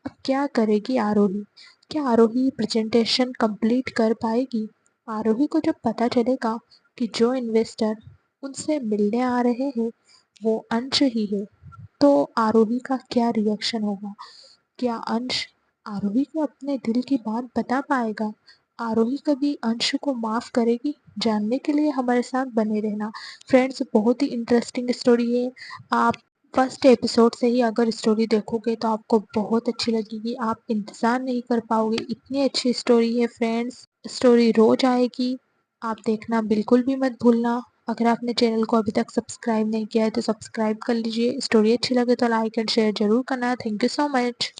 अब क्या करेगी आरोही? क्या आरोही प्रेजेंटेशन कंप्लीट कर पाएगी? आरोही को जब पता चलेगा कि जो इन्वेस्टर उनसे मिलने आ रहे हैं वो अंश ही है, तो आरोही का क्या रिएक्शन होगा? क्या अंश आरोही को अपने दिल की बात बता पाएगा? आरोही कभी अंश को माफ करेगी? जानने के लिए हमारे साथ बने रहना। फ्रेंड्स, बहुत ही इंटरेस्टिंग स्टोरी है। आप फर्स्ट एपिसोड से ही अगर स्टोरी देखोगे तो आपको बहुत अच्छी लगेगी। आप इंतजार नहीं कर पाओगे, इतनी अच्छी स्टोरी है फ्रेंड्स। स्टोरी रोज आएगी, आप देखना बिल्कुल भी मत भूलना। अगर आपने चैनल को अभी तक सब्सक्राइब नहीं किया है तो सब्सक्राइब कर लीजिए। स्टोरी अच्छी लगे तो लाइक एंड शेयर जरूर करना। Thank you so much.